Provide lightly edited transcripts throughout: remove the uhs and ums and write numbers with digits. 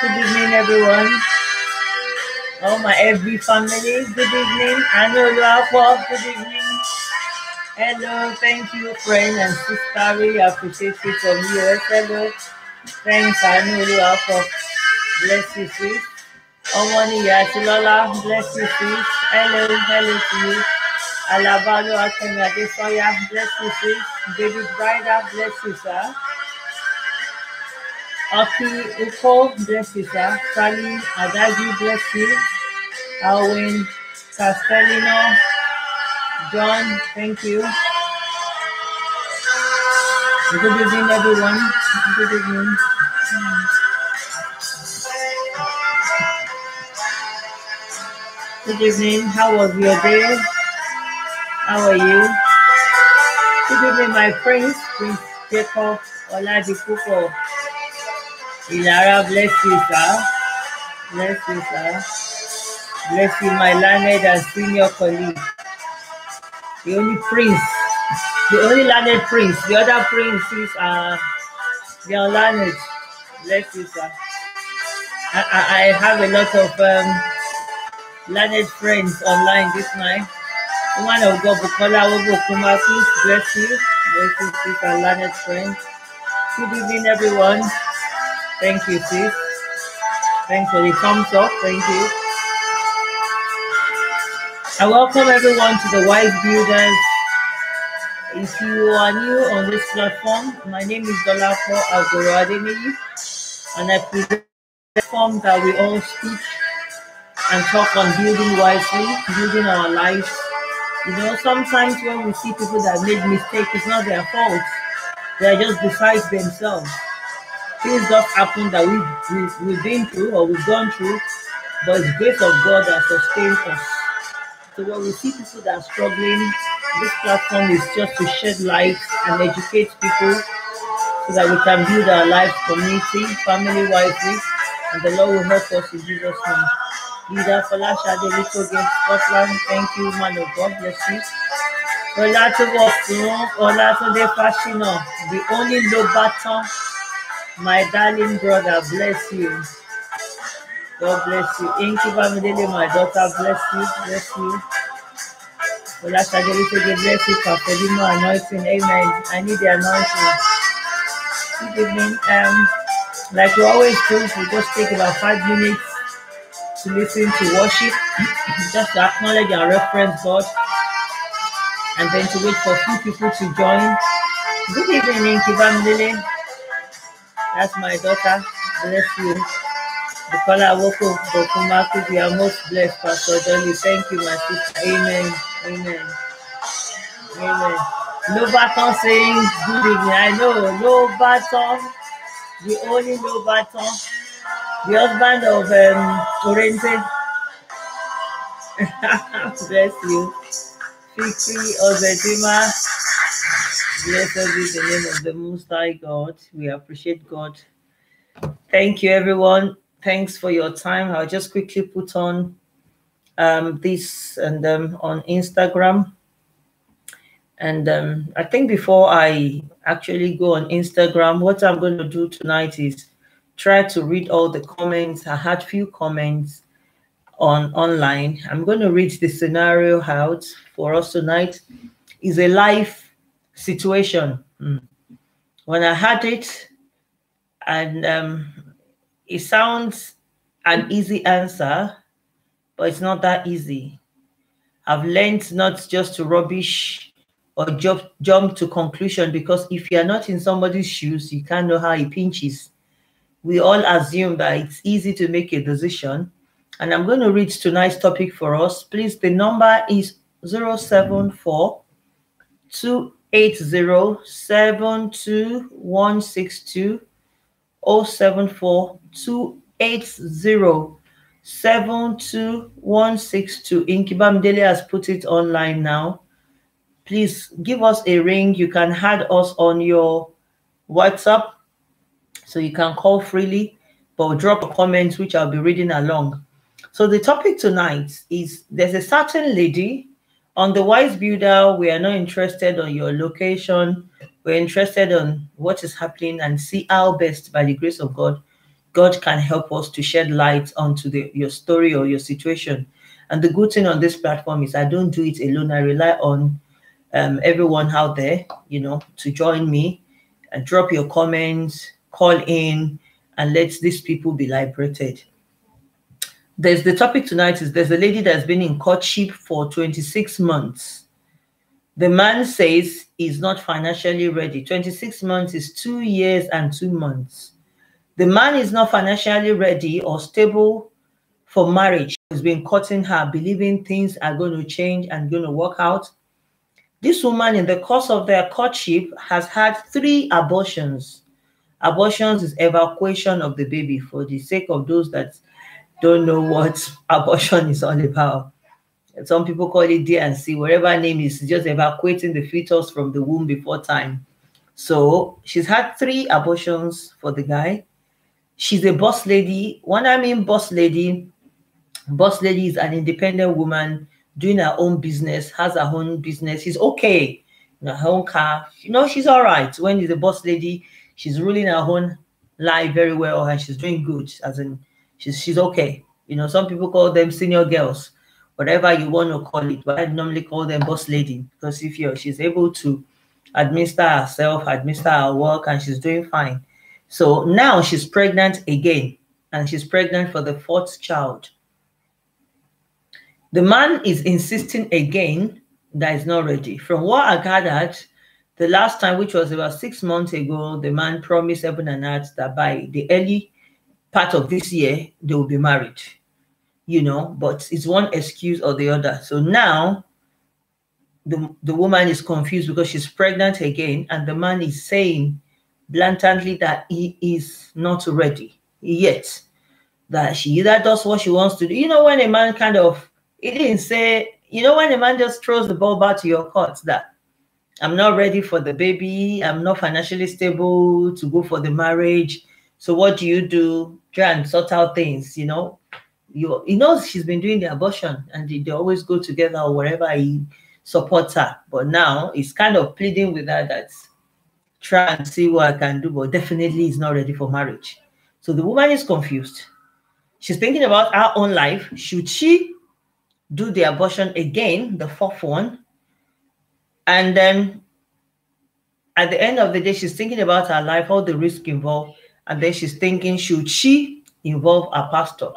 Good evening, everyone. Oh, my every family. Good evening. I know you are for. Good evening. Hello, thank you, friend and sister. Really appreciate it from US. Hello, thanks. I know you are for. Bless you, sis. Omoni Yatilola, bless you, sis. Hello to you. Alabalo Akemi Adesoya, bless you, sis. David Ryder, bless you, sir. Aki Uko, bless you, sir. Sally Adagi, bless you. Alwyn Castellino, John, thank you. Good evening, everyone. Good evening. Good evening. How was your day? How are you? Good evening, my friends. Prince Jacob Oladipupo. Ilara, bless you, sir. Bless you, sir. Bless you, my learned and senior colleague. The only prince. The only learned prince. The other princes are the unlearned. Bless you, sir. I have a lot of learned friends online this night. Woman of God, Bukola Wobokumaki, bless you. Bless you, sis, and learned friends. Good evening, everyone. Thank you, sis. Thanks for the thumbs up. Thank you. I welcome everyone to the Wise Builders. If you are new on this platform, my name is Dolapo Agorademi, and I present a platform that we all speak and talk on building wisely, building our lives. You know, sometimes when we see people that made mistakes, it's not their fault. They're just besides themselves. Things just happen that we've been through or we've gone through, but it's grace of God that sustains us. So when we see people that are struggling, this platform is just to shed light and educate people so that we can build our lives, community, family wisely, and the Lord will help us in Jesus' name. Leader Falasha de Little Game Scotland, thank you, man of God, bless you. Olatunde Fashino, the only Lobaton, my darling brother, bless you. God bless you. Inky Bamidele, my daughter, bless you, bless you. Falasha de Little Game, bless you, Papelino anointing, amen. I need the anointing. Good evening. Like we always do, we just take about 5 minutes to listen to worship, just to acknowledge and reference God, and then to wait for a few people to join. Good evening, Kibamdele. That's my daughter. Bless you. Bukola Woko Bokumaku, we are most blessed, Pastor Dolly. Thank you, my sister. Amen. Amen. Amen. No Baton saying good evening. I know, no Baton, the only no Baton, the husband of Orente. Bless you. Fikri Ozedima. Blessed be the name of the Most High God. We appreciate God. Thank you, everyone. Thanks for your time. I'll just quickly put on this and on Instagram. And I think before I actually go on Instagram, what I'm going to do tonight is try to read all the comments. I had few comments online. I'm going to read the scenario out for us tonight. Is a life situation. When I had it, and it sounds an easy answer, but it's not that easy. I've learned not just to rubbish or jump to conclusion, because if you're not in somebody's shoes, you can't know how it pinches. We all assume that it's easy to make a decision. And I'm going to read tonight's topic for us. Please, the number is 074-280-72162, 074-280-72162. 080-72162. Inkibamdele has put it online now. Please give us a ring. You can add us on your WhatsApp, so you can call freely, but drop a comment which I'll be reading along. So the topic tonight is, there's a certain lady on the Wise Builder. We are not interested on your location. We're interested on what is happening and see how best, by the grace of God, God can help us to shed light onto your story or your situation. And the good thing on this platform is I don't do it alone. I rely on everyone out there, to join me and drop your comments, call in, and let these people be liberated. The topic tonight is, there's a lady that's been in courtship for 26 months. The man says he's not financially ready. 26 months is 2 years and 2 months. The man is not financially ready or stable for marriage. He's been courting her, believing things are going to change and going to work out. This woman, in the course of their courtship, has had 3 abortions. Abortions is evacuation of the baby, for the sake of those that don't know what abortion is all about. Some people call it D&C, whatever name is, just evacuating the fetus from the womb before time. So she's had 3 abortions for the guy. She's a boss lady. When I mean boss lady is an independent woman doing her own business, has her own business. She's okay. Her own car. She's all right. When she's a boss lady, she's ruling her own life very well, and she's doing good. As in, she's okay. Some people call them senior girls, whatever you want to call it, but I normally call them boss lady, because she's able to administer herself, administer her work, and she's doing fine. So now she's pregnant again, and she's pregnant for the 4th child. The man is insisting again that he's not ready. From what I gathered, the last time, which was about 6 months ago, the man promised heaven and earth that by the early part of this year, they will be married. But it's one excuse or the other. So now the woman is confused because she's pregnant again, and the man is saying blatantly that he is not ready yet, that she either does what she wants to do. When a man he didn't say, when a man just throws the ball back to your court that I'm not ready for the baby, I'm not financially stable to go for the marriage. So what do? Try and sort out things, He knows she's been doing the abortion, and they always go together or wherever he supports her. But now he's kind of pleading with her that try and see what I can do, but definitely he's not ready for marriage. So the woman is confused. She's thinking about her own life. Should she do the abortion again, the 4th one? And then at the end of the day, she's thinking about her life, all the risk involved. And then she's thinking, should she involve a pastor?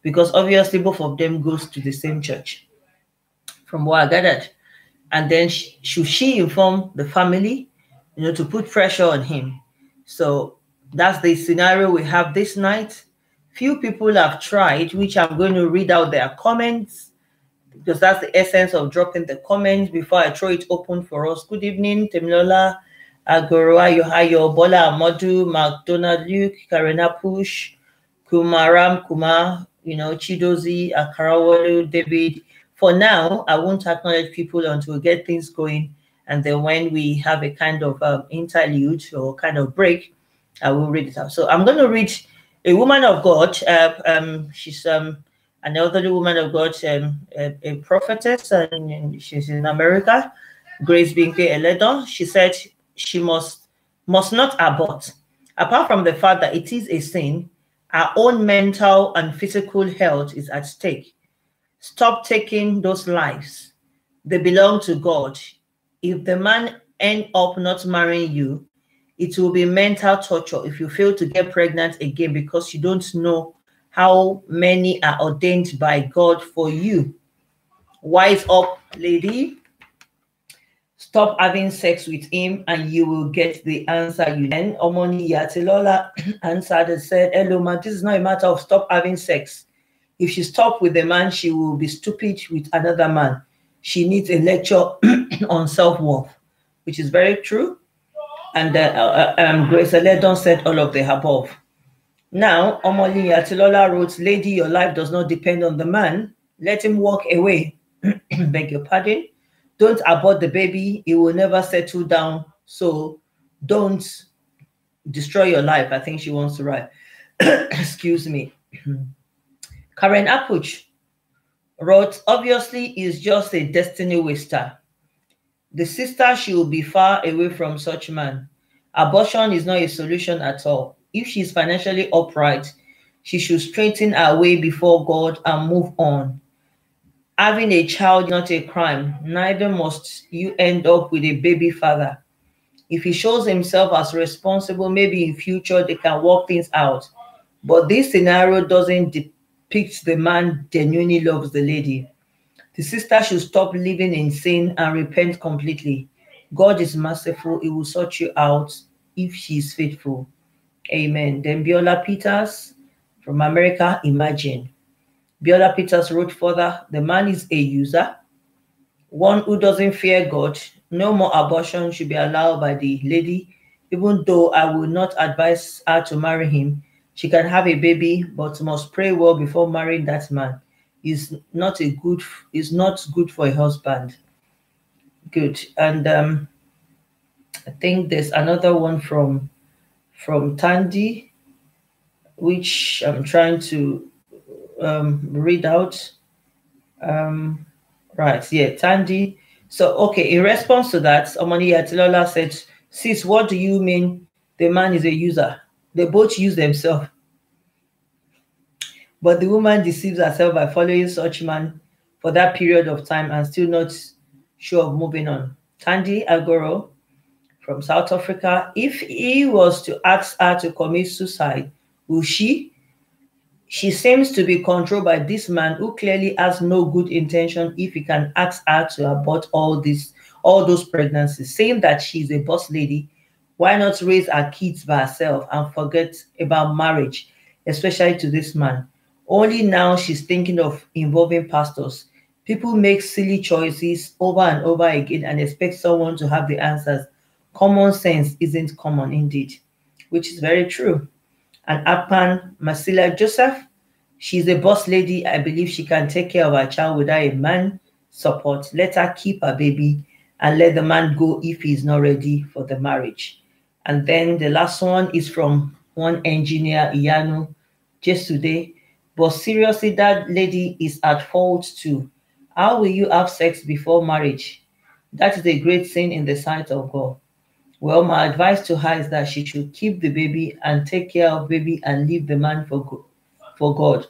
Because obviously both of them goes to the same church, from what I gathered. And then should she inform the family, to put pressure on him? So that's the scenario we have this night. Few people have tried, which I'm going to read out their comments, because that's the essence of dropping the comments before I throw it open for us. Good evening, Temilola, Agoroa, Yohayo, Bola, Amodu, McDonald, Luke, Karina Push, Kumaram, Kumar, Chidozi, Akarawolu, David. For now, I won't acknowledge people until we get things going. And then when we have a kind of interlude or kind of break, I will read it out. So I'm going to read a woman of God. She's an elderly woman of God, a prophetess, and she's in America, Grace Binke Eledon. She said she must not abort. Apart from the fact that it is a sin, our own mental and physical health is at stake. Stop taking those lives. They belong to God. If the man end up not marrying you, it will be mental torture if you fail to get pregnant again because you don't know how many are ordained by God for you. Wise up, lady. Stop having sex with him and you will get the answer. You then Omoni Yatilola answered and said, hello, man, this is not a matter of stop having sex. If she stops with the man, she will be stupid with another man. She needs a lecture on self-worth, which is very true. And Grace Aledon said all of the above. Now, Omoli Atilola wrote, Lady, your life does not depend on the man. Let him walk away. Beg your pardon. Don't abort the baby. It will never settle down. So don't destroy your life. I think she wants to write. Excuse me. Karen Apuch wrote, obviously, is just a destiny waster. The sister should be far away from such man. Abortion is not a solution at all. If she's financially upright, she should straighten her way before God and move on. Having a child is not a crime. Neither must you end up with a baby father. If he shows himself as responsible, maybe in future they can work things out. But this scenario doesn't depict the man genuinely loves the lady. The sister should stop living in sin and repent completely. God is merciful. He will sort you out if she is faithful. Amen. Then Biola Peters from America, imagine. Biola Peters wrote further, the man is a user, one who doesn't fear God. No more abortion should be allowed by the lady, even though I will not advise her to marry him. She can have a baby, but must pray well before marrying that man. Is not good for a husband. Good. And I think there's another one from Tandy, which I'm trying to read out. Right, yeah, Tandy. So, okay, in response to that, Omani Atilola said, sis, what do you mean the man is a user? They both use themselves. But the woman deceives herself by following such man for that period of time and still not sure of moving on. Tandy Agoro from South Africa, if he was to ask her to commit suicide, will she? She seems to be controlled by this man who clearly has no good intention if he can ask her to abort all those pregnancies, saying that she's a boss lady. Why not raise her kids by herself and forget about marriage, especially to this man? Only now she's thinking of involving pastors. People make silly choices over and over again and expect someone to have the answers. Common sense isn't common indeed, which is very true. And Apan Masila Joseph, she's a boss lady. I believe she can take care of her child without a man support. Let her keep her baby and let the man go if he's not ready for the marriage. And then the last one is from one engineer, Iyanu, just today. But seriously, that lady is at fault too. How will you have sex before marriage? That is a great sin in the sight of God. Well, my advice to her is that she should keep the baby and take care of baby and leave the man for God.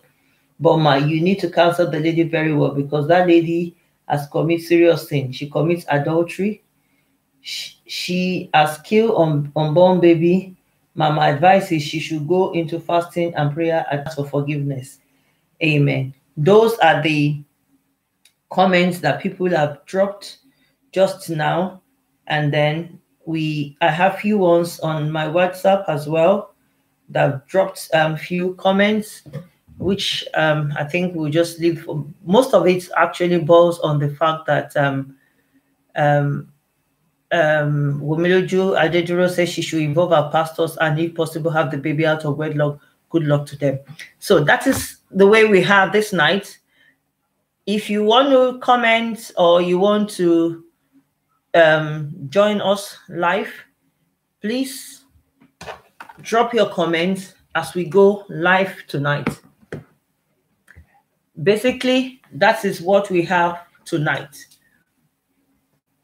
But you need to counsel the lady very well because that lady has committed serious sin. She commits adultery. She has killed unborn baby. My advice is she should go into fasting and prayer and ask for forgiveness. Amen. Those are the comments that people have dropped just now. And then I have few ones on my WhatsApp as well that dropped few comments, which I think we'll just leave. Most of it actually boils on the fact that Womiloju Adeduro says she should involve her pastors and if possible have the baby out of wedlock. Good luck to them. So that is the way we have this night. If you want to comment or you want to join us live, please drop your comments as we go live tonight. Basically, that is what we have tonight.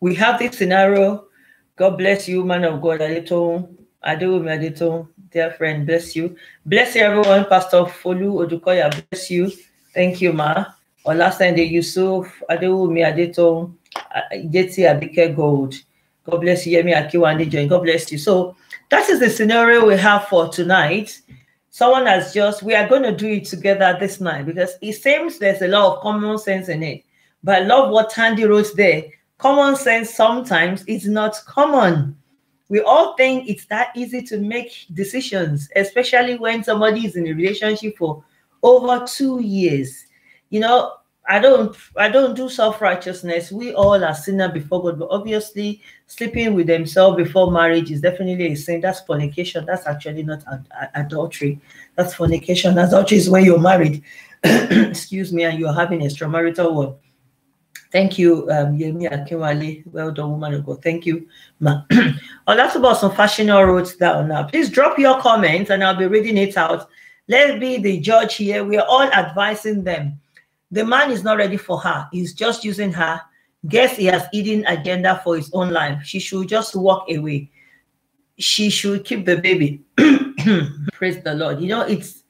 We have this scenario. God bless you, man of God, Adewumi, dear friend, bless you. Bless you, everyone. Pastor Folu Odukoya, bless you. Thank you, ma. Or last time, Yusuf, Adewumi, Jeti Abike Gold. God bless you, Yemi Akiwande join. God bless you. So that is the scenario we have for tonight. Someone has we are going to do it together this night because it seems there's a lot of common sense in it. But I love what Tandy wrote there. Common sense sometimes is not common. We all think it's that easy to make decisions, especially when somebody is in a relationship for over 2 years. You know, I don't do self-righteousness. We all are sinner before God, but obviously sleeping with themselves before marriage is definitely a sin. That's fornication. That's actually not adultery. That's fornication. Adultery is when you're married, excuse me, and you're having extramarital one. Thank you, Yemi Akinwale. Well done, woman of God. Thank you, ma. Oh, that's about some fashionable wrote down now. Please drop your comments and I'll be reading it out. Let's be the judge here. We are all advising them. The man is not ready for her. He's just using her. Guess he has hidden agenda for his own life. She should just walk away. She should keep the baby. Praise the Lord. You know, it's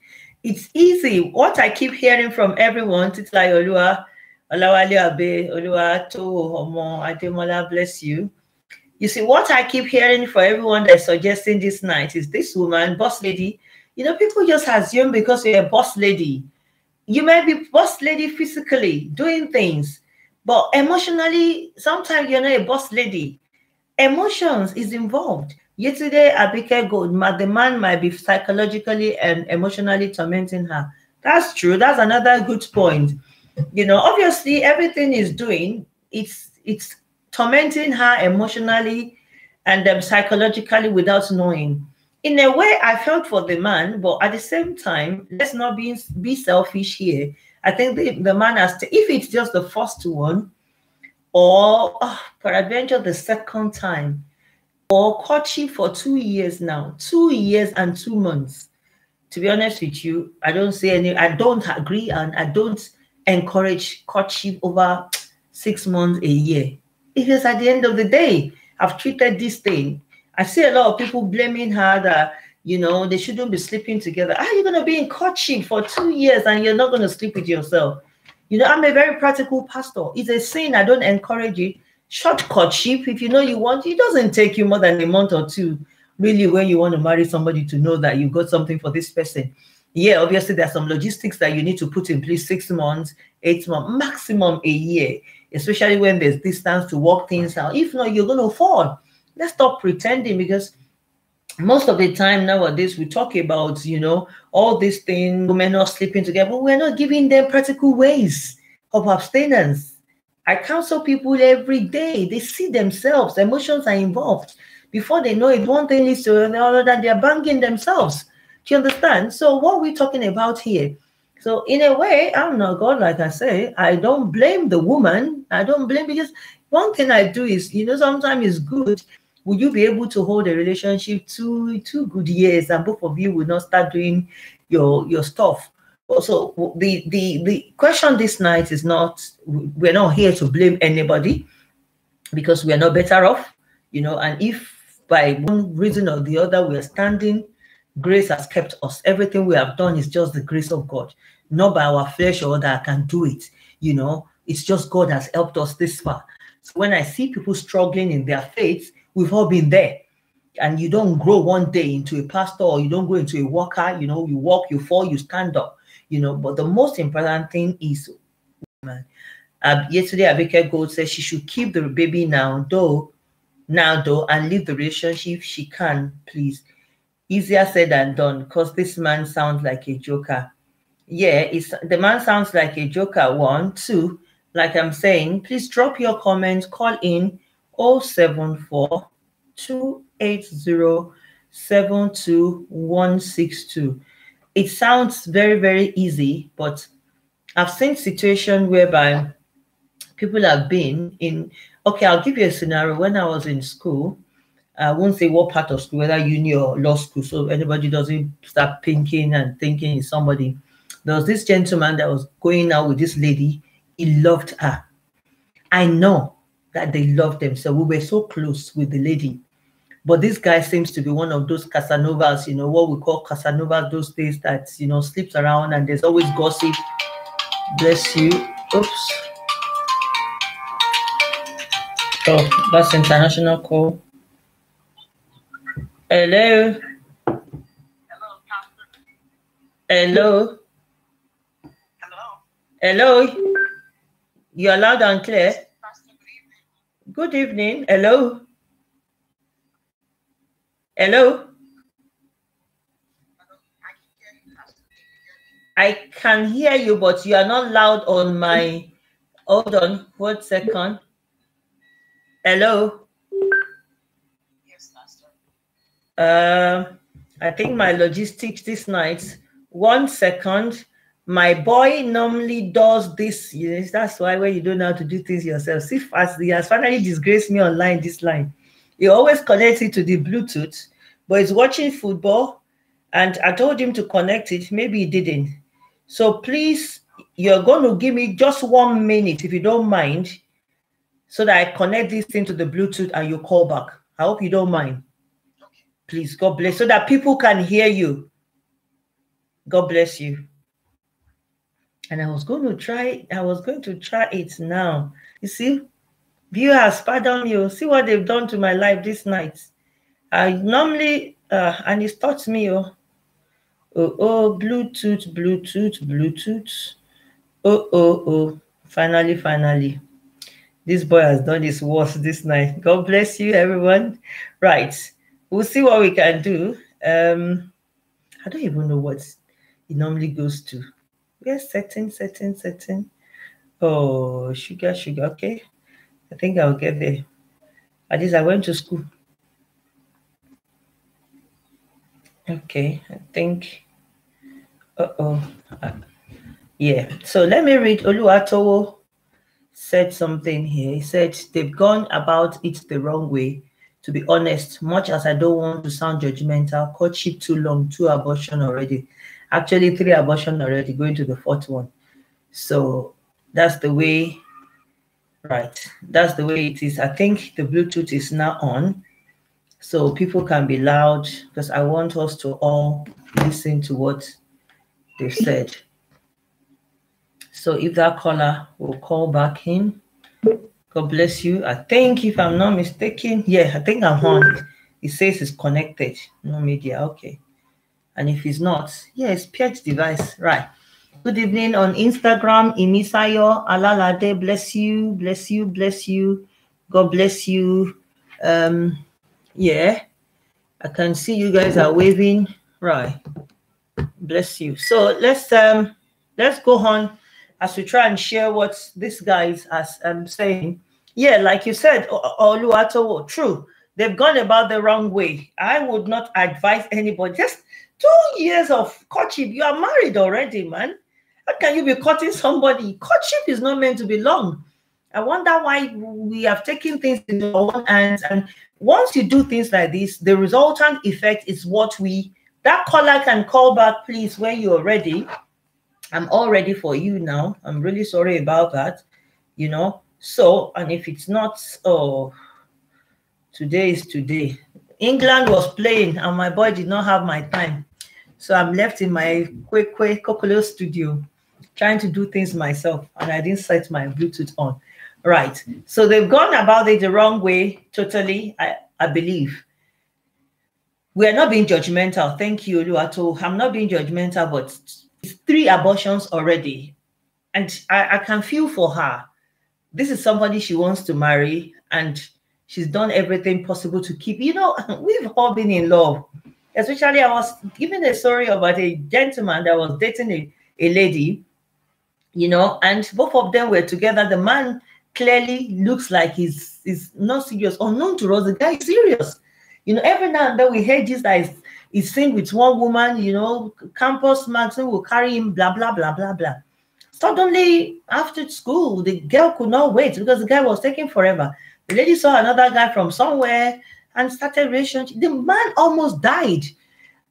easy. What I keep hearing from everyone, it's like Olua, Olawale Abe, Olua to Omo Ademola, bless you. You see, what I keep hearing for everyone that's suggesting this night is this woman, boss lady. You know, people just assume because you're a boss lady, you may be boss lady physically doing things, but emotionally, sometimes you're not a boss lady. Emotions is involved. Yesterday, Abike Gold, the man might be psychologically and emotionally tormenting her. That's true. That's another good point. You know, obviously, everything is doing, it's tormenting her emotionally and psychologically without knowing. In a way, I felt for the man, but at the same time, let's not be selfish here. I think the man has to, if it's just the first one, or peradventure the second time, or courtship for 2 years now, 2 years and 2 months. To be honest with you, I don't agree, and I don't encourage courtship over 6 months, a year. Because at the end of the day, I've treated this thing. I see a lot of people blaming her that, you know, they shouldn't be sleeping together. How are you going to be in courtship for 2 years and you're not going to sleep with yourself? You know, I'm a very practical pastor. It's a sin. I don't encourage it. Short courtship, if you know you want, it doesn't take you more than a month or two, really, when you want to marry somebody, to know that you got something for this person. Yeah, obviously there's some logistics that you need to put in place, 6 months, 8 months, maximum a year, especially when there's distance to work things out. If not, you're going to fall. Let's stop pretending, because most of the time nowadays we talk about, you know, all these things, women not sleeping together, but we're not giving them practical ways of abstinence. I counsel people every day. They see themselves, emotions are involved. Before they know it, one thing leads to another, that they're banging themselves. Do you understand? So what we're talking about here. So in a way, I'm not God, like I say. I don't blame the woman. I don't blame, because one thing I do is, you know, sometimes it's good. Will you be able to hold a relationship 2 good years and both of you will not start doing your stuff? So the question this night is not, we're not here to blame anybody, because we are not better off, you know, and if by one reason or the other we are standing, grace has kept us. Everything we have done is just the grace of God, not by our flesh or that I can do it, you know. It's just God has helped us this far. So when I see people struggling in their faith, we've all been there. And you don't grow one day into a pastor, or you don't grow into a worker, you know, you walk, you fall, you stand up, you know. But the most important thing is, yesterday Abike Gold said she should keep the baby now though, and leave the relationship. She can, please. Easier said than done, because this man sounds like a joker. Yeah, the man sounds like a joker. 1, 2, like I'm saying, please drop your comments, call in 074 280 72162. It sounds very, very easy, but I've seen situations whereby people have been in. Okay, I'll give you a scenario. When I was in school, I won't say what part of school, whether uni or law school, so anybody doesn't start thinking and thinking it's somebody. There was this gentleman that was going out with this lady. He loved her. I know that they loved them. So we were so close with the lady. But this guy seems to be one of those Casanovas, you know, what we call Casanova those days, that, you know, sleeps around and there's always gossip. Bless you. Oops. Oh, that's international call. Hello. Hello. Hello. You're loud and clear. Good evening. Hello. Hello. I can hear you, but you are not loud on my. Hold on, 1 second. Hello. Yes, Pastor. I think my logistics this night. 1 second. My boy normally does this. Yes, that's why when you don't know how to do things yourself. See, as he has finally disgraced me online this line. He always connects it to the Bluetooth, but he's watching football, and I told him to connect it. Maybe he didn't. So please, you're going to give me just 1 minute, if you don't mind, so that I connect this thing to the Bluetooth and you call back. I hope you don't mind. Okay. Please, God bless, so that people can hear you. God bless you. And I was going to try it now. You see, viewers, pardon me. See what they've done to my life this night. I normally, and it taught me, Bluetooth. Finally. This boy has done his worst this night. God bless you, everyone. Right. We'll see what we can do. I don't even know what it normally goes to. Yes, setting. Oh, sugar. Okay. I think I'll get there. At least I went to school. Okay, I think. Yeah. So let me read. Oluwatowo said something here. He said they've gone about it the wrong way. To be honest, much as I don't want to sound judgmental, courtship too long, 2 abortion already. Actually, 3 abortion already, going to the 4th one. So that's the way, right? That's the way it is. I think the Bluetooth is now on, so people can be loud, because I want us to all listen to what they've said. So if that caller will call back in, God bless you. I think, if I'm not mistaken, yeah, I think I'm on. It says it's connected. No media. Okay. And if it's not, yeah, it's paired device. Right. Good evening on Instagram. Imisayo Alalade. Bless you. God bless you. Yeah. I can see you guys are waving. Right. Bless you. So let's go on as we try and share what this guys are saying. Yeah, like you said, Oluwatowo, true. They've gone about the wrong way. I would not advise anybody. Just 2 years of courtship. You are married already, man. How can you be courting somebody? Courtship is not meant to be long. I wonder why we have taken things into our own hands. And once you do things like this, the resultant effect is what that caller can call back, please, when you're ready. I'm all ready for you now. I'm really sorry about that. So, and if it's not, today is today. England was playing and my boy did not have my time. So I'm left in my quick Kokolo studio trying to do things myself, and I didn't set my Bluetooth on. Right. So they've gone about it the wrong way, totally, I believe. We are not being judgmental. Thank you, Oluwato. I'm not being judgmental, but it's 3 abortions already. And I can feel for her. This is somebody she wants to marry, and she's done everything possible to keep. We've all been in love. Especially, I was given a story about a gentleman that was dating a lady, and both of them were together. The man clearly looks like he's not serious. Unknown to us, the guy is serious. Every now and then we hear this that is seen with one woman, campus magazine will carry him, blah, blah, blah, blah, blah. Suddenly, after school, the girl could not wait because the guy was taking forever. The lady saw another guy from somewhere and started relationship. The man almost died.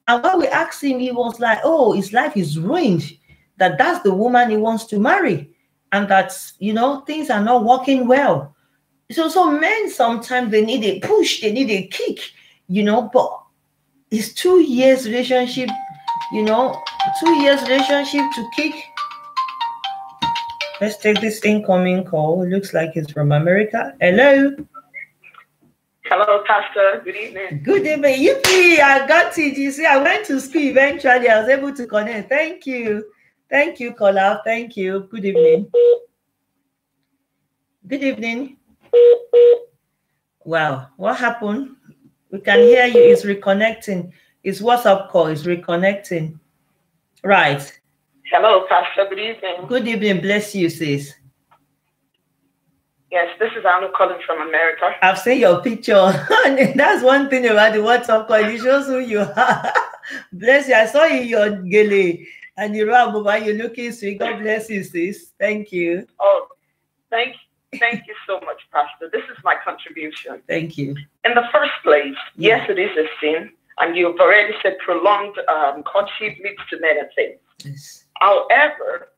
And when we asked him, he was like, oh, his life is ruined. That's the woman he wants to marry. And that's, things are not working well. So men, sometimes they need a push, they need a kick, but it's 2 years relationship, 2 years relationship to kick. Let's take this incoming call. It looks like it's from America. Hello. Hello, Pastor. Good evening. Good evening. Yippee, I got it. You see, I went to school eventually. I was able to connect. Thank you. Thank you, caller. Thank you. Good evening. Good evening. Wow, what happened? We can hear you. It's reconnecting. It's WhatsApp call. It's reconnecting. Right. Hello, Pastor. Good evening. Good evening. Bless you, sis. Yes, this is Anu calling from America. I've seen your picture. That's one thing about the WhatsApp call. It shows who you are. Bless you. I saw you, your gele, and you're looking sweet. God bless you, sis. Thank you. Oh, thank you so much, Pastor. This is my contribution. Thank you. In the first place, yes, it is a sin, and you've already said prolonged courtship leads to many things. Yes. However,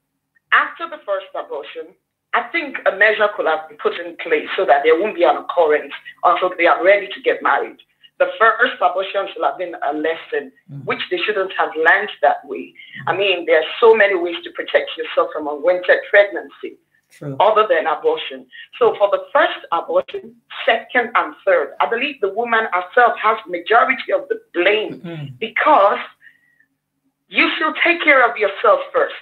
after the first abortion, I think a measure could have been put in place so that there won't be an occurrence until they are ready to get married. The first abortion should have been a lesson, which they shouldn't have learned that way. I mean, there are so many ways to protect yourself from unwanted pregnancy. True. Other than abortion. So for the first abortion, second and third, I believe the woman herself has majority of the blame because you should take care of yourself first.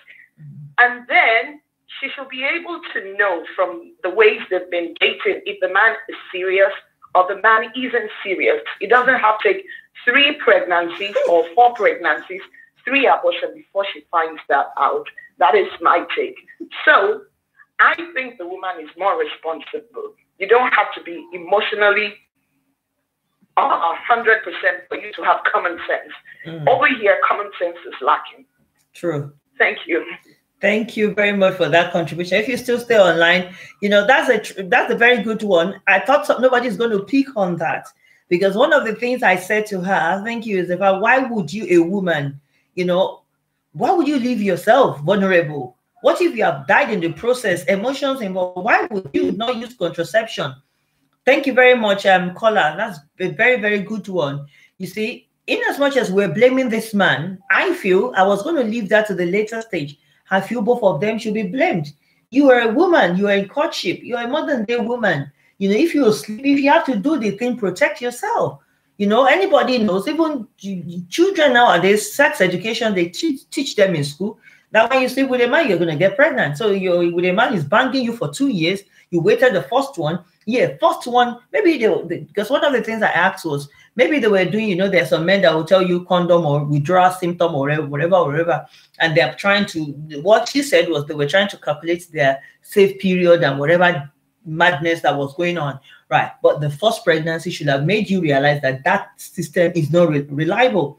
And then she should be able to know from the ways they've been dating if the man is serious or the man isn't serious. He doesn't have to take 3 pregnancies or 4 pregnancies, 3 abortions before she finds that out. That is my take. So I think the woman is more responsible. You don't have to be emotionally 100% for you to have common sense. Over here, common sense is lacking. True. Thank you. Thank you very much for that contribution. If you still stay online, that's a very good one. I thought nobody's going to pick on that because one of the things I said to her, thank you, is about why would you, a woman, why would you leave yourself vulnerable? What if you have died in the process, emotions involved? Why would you not use contraception? Thank you very much, caller. That's a very, very good one. You see, in as much as we're blaming this man, I feel I was going to leave that to the later stage. I feel both of them should be blamed. You are a woman. You are in courtship. You are a modern day woman. If you sleep, if you have to do the thing, protect yourself. Anybody knows, even children nowadays, sex education, they teach them in school. That when you sleep with a man, you're going to get pregnant. So with a man is banging you for 2 years. You waited the first one. Yeah, first one, maybe because one of the things I asked was, maybe they were doing, there's some men that will tell you condom or withdrawal symptom or whatever. And they're trying to, what she said was they were trying to calculate their safe period and whatever madness that was going on. Right. But the first pregnancy should have made you realize that system is not reliable.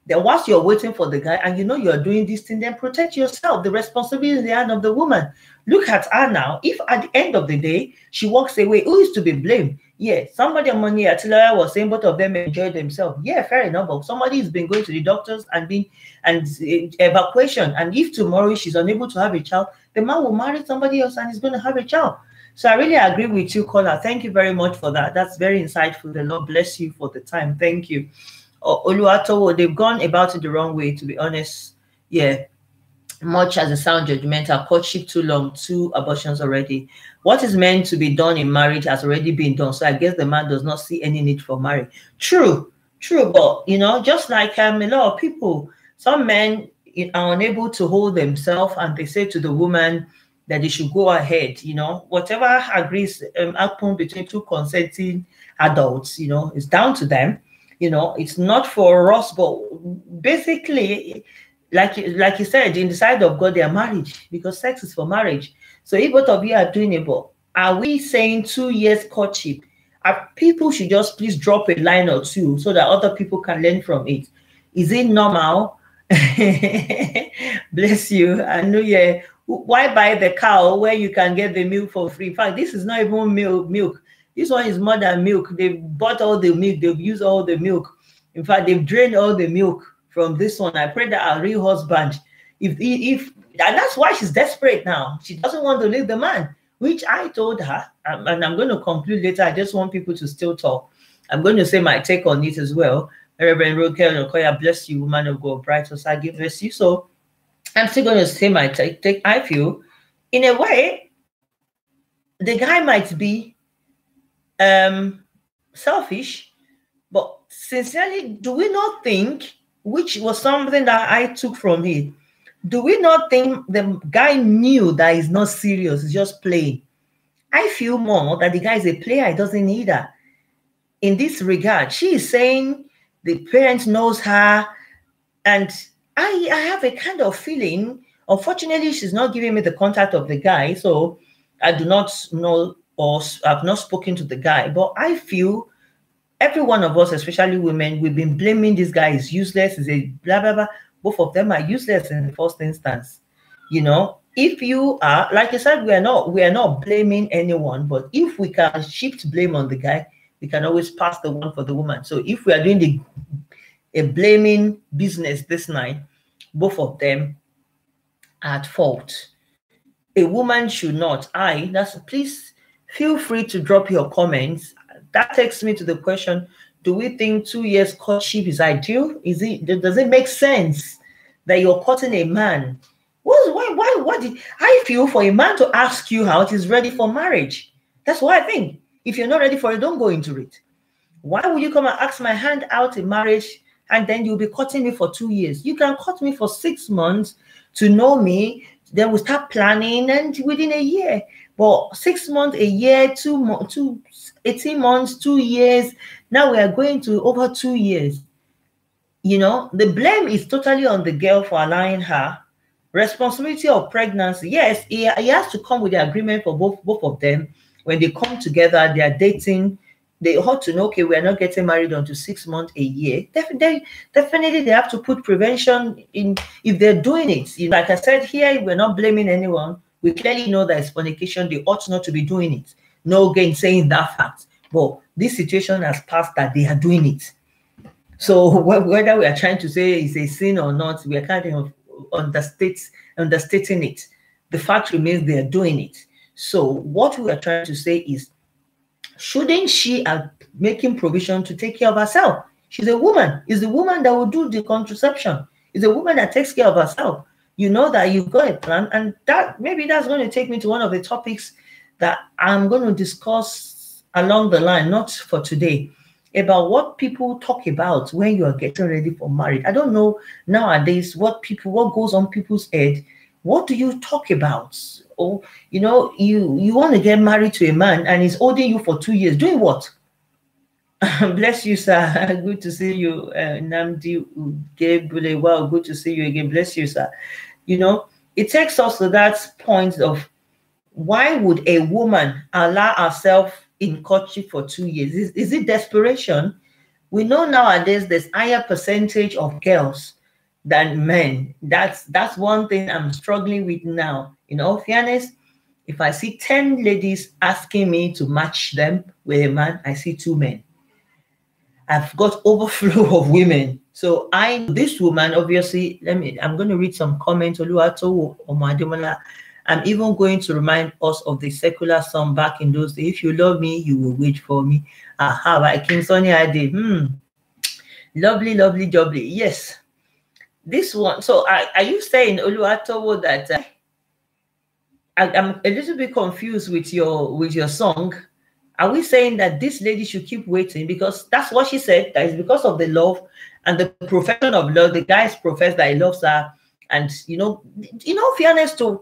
Then once you're waiting for the guy and you're doing this thing, then protect yourself. The responsibility is in the hand of the woman. Look at her now. If at the end of the day, she walks away, who is to be blamed? Yeah, somebody among you, Atila was saying both of them enjoyed themselves. Yeah, fair enough. But somebody has been going to the doctors and evacuation. And if tomorrow she's unable to have a child, the man will marry somebody else and is going to have a child. So I really agree with you, caller. Thank you very much for that. That's very insightful. The Lord bless you for the time. Thank you. Oluwatowo, they've gone about it the wrong way, to be honest. Yeah. Much as it sounds judgmental, courtship too long, 2 abortions already. What is meant to be done in marriage has already been done. So I guess the man does not see any need for marriage. True. But, just like a lot of people, some men are unable to hold themselves and they say to the woman that they should go ahead, whatever agrees happen between 2 consenting adults, it's down to them. It's not for us, but basically, like you said, in the side of God, they are married because sex is for marriage. So if both of you are doing it, but are we saying 2 years courtship? People should just please drop a line or 2 so that other people can learn from it. Is it normal? Bless you. I know, yeah. Why buy the cow where you can get the milk for free? In fact, this is not even milk. This one is more than milk. They've bought all the milk. They've used all the milk. In fact, they've drained all the milk from this one. I pray that our real husband, if and that's why she's desperate now. She doesn't want to leave the man, which I told her, and I'm going to conclude later. I just want people to still talk. I'm going to say my take on it as well. Reverend Rokel Okoya, bless you, woman of God, bright Osagi, bless you. So I'm still going to say my take. I feel, in a way, the guy might be selfish, but sincerely, do we not think, which was something that I took from it, do we not think the guy knew that he's not serious, he's just playing? I feel more that the guy is a player, he doesn't need her. In this regard, she is saying the parent knows her, and I have a kind of feeling Unfortunately, she's not giving me the contact of the guy, so I do not know, or I've not spoken to the guy. But I feel every one of us, especially women, we've been blaming this guy is useless, is a blah blah blah. Both of them are useless in the first instance. You know, if you are, like I said, we are not blaming anyone, but if we can shift blame on the guy, we can always pass the one for the woman. So if we are doing a blaming business this night, both of them are at fault. A woman should not. Please feel free to drop your comments. That takes me to the question: do we think 2 years courtship is ideal? Does it make sense that you're courting a man? What did I feel for a man to ask you out is ready for marriage? That's what I think. If you're not ready for it, don't go into it. Why would you come and ask my hand out in marriage and then you'll be courting me for 2 years? You can court me for 6 months to know me. Then we start planning, and within a year. But 6 months, a year, 18 months, 2 years. Now we are going to over 2 years. You know, the blame is totally on the girl for allowing her. Responsibility of pregnancy, yes, he has to come with the agreement for both of them. When they come together, they are dating. They ought to know, okay, we are not getting married until 6 months, a year. Definitely, they have to put prevention in if they're doing it. Like I said here, we're not blaming anyone. We clearly know that it's fornication. They ought not to be doing it. No gainsaying that fact. But this situation has passed that they are doing it. So whether we are trying to say it's a sin or not, we are kind of understating it. The fact remains they are doing it. So what we are trying to say is, shouldn't she are making provision to take care of herself? She's a woman. It's the woman that will do the contraception. It's a woman that takes care of herself. You know that you've got a plan, and that maybe that's going to take me to one of the topics that I'm going to discuss along the line, not for today, about what people talk about when you are getting ready for marriage. I don't know nowadays what goes on people's head. What do you talk about? Or, you know, you want to get married to a man and he's holding you for 2 years. Doing what? Bless you, sir. Good to see you. Namdi Gebule. Wow, good to see you again. Bless you, sir. You know, it takes us to that point of, why would a woman allow herself in courtship for 2 years? Is it desperation? We know nowadays there's higher percentage of girls than men. That's one thing I'm struggling with now. In all fairness, if I see 10 ladies asking me to match them with a man, I see 2 men. I've got overflow of women. So this woman, obviously, I'm going to read some comments. I'm even going to remind us of the secular song back in those days. If you love me, you will wait for me. Aha, by King Sonny Ade. Lovely, lovely, lovely. Yes. This one. So are you saying, Oluwatowo, that I'm a little bit confused with your song? Are we saying that this lady should keep waiting? Because that's what she said. That is because of the love and the profession of love. The guys profess that he loves her. And, you know, fairness to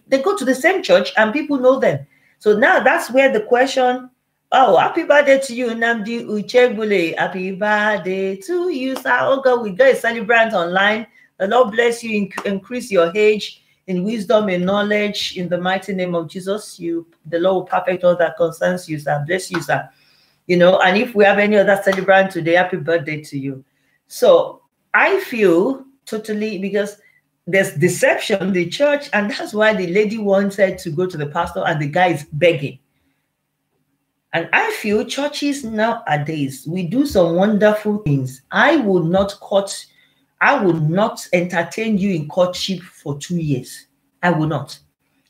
they go to the same church and people know them. So now that's where the question, oh, happy birthday to you, Namdi Uchebule. Happy birthday to you, sir. Oh, God, we got a celebrant online. The Lord bless you, increase your age in wisdom and knowledge in the mighty name of Jesus. The Lord will perfect all that concerns you, sir. Bless you, sir. You know, and if we have any other celebrant today, happy birthday to you. So I feel totally, because there's deception in the church, and that's why the lady wanted to go to the pastor and the guy is begging. And I feel churches nowadays, we do some wonderful things. I would not entertain you in courtship for 2 years. I will not.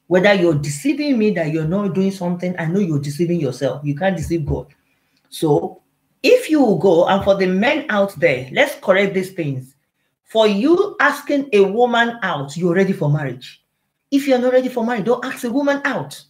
Whether you're deceiving me that you're not doing something, I know you're deceiving yourself. You can't deceive God. So if you will go, and for the men out there, let's correct these things. For you asking a woman out, you're ready for marriage. If you're not ready for marriage, don't ask a woman out.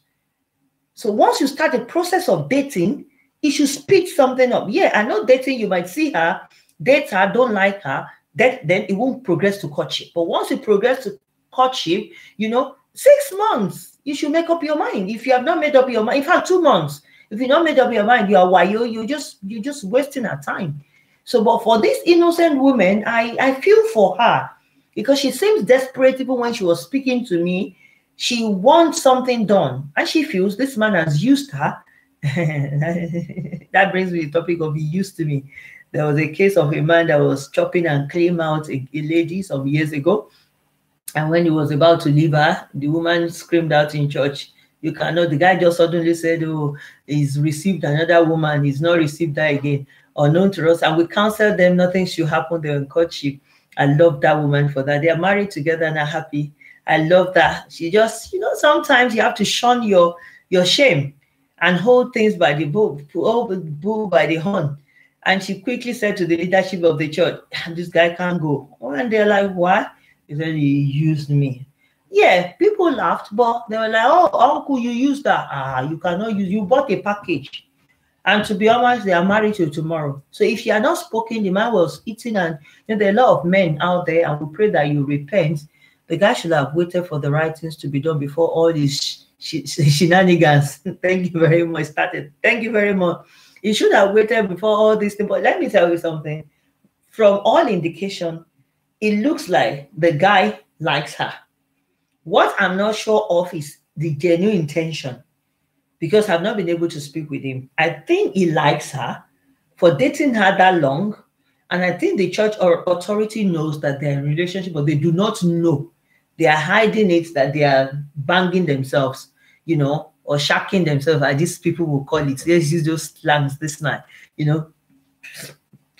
So once you start the process of dating, you should speed something up. Yeah, I know dating, you might see her, date her, don't like her, then it won't progress to courtship. But once you progress to courtship, 6 months, you should make up your mind. If you have not made up your mind, in fact, 2 months, if you've not made up your mind, you are wayo, you're just wasting our time. So, but for this innocent woman, I feel for her. because she seems desperate even when she was speaking to me. She wants something done, and she feels this man has used her. That brings me to the topic of he used to me. There was a case of a man that was chopping and cleaning out a lady some years ago. And when he was about to leave her, the woman screamed out in church, "You cannot." The guy just suddenly said, "Oh, he's received another woman. He's not received her again." Unknown to us. And we counseled them, nothing should happen. They were in courtship. I love that woman for that. They are married together and are happy. I love that. She just, sometimes you have to shun your shame and hold things by the bull by the horn. And she quickly said to the leadership of the church, "This guy can't go." And they're like, "Why?" He said, "He used me." Yeah, people laughed, but they were like, "Oh, uncle, you used that." You cannot use, you bought a package. And to be honest, they are married till tomorrow. So if you are not spoken, the man was eating, and there are a lot of men out there, and we pray that you repent. The guy should have waited for the right things to be done before all these shenanigans. Thank you very much. Started. Thank you very much. He should have waited before all these things. But let me tell you something. From all indication, it looks like the guy likes her. What I'm not sure of is the genuine intention, because I've not been able to speak with him. I think he likes her for dating her that long. And I think the church or authority knows that they're in a relationship, but they do not know. They are hiding it, that they are banging themselves, or shacking themselves, as these people will call it. They use those slangs this night,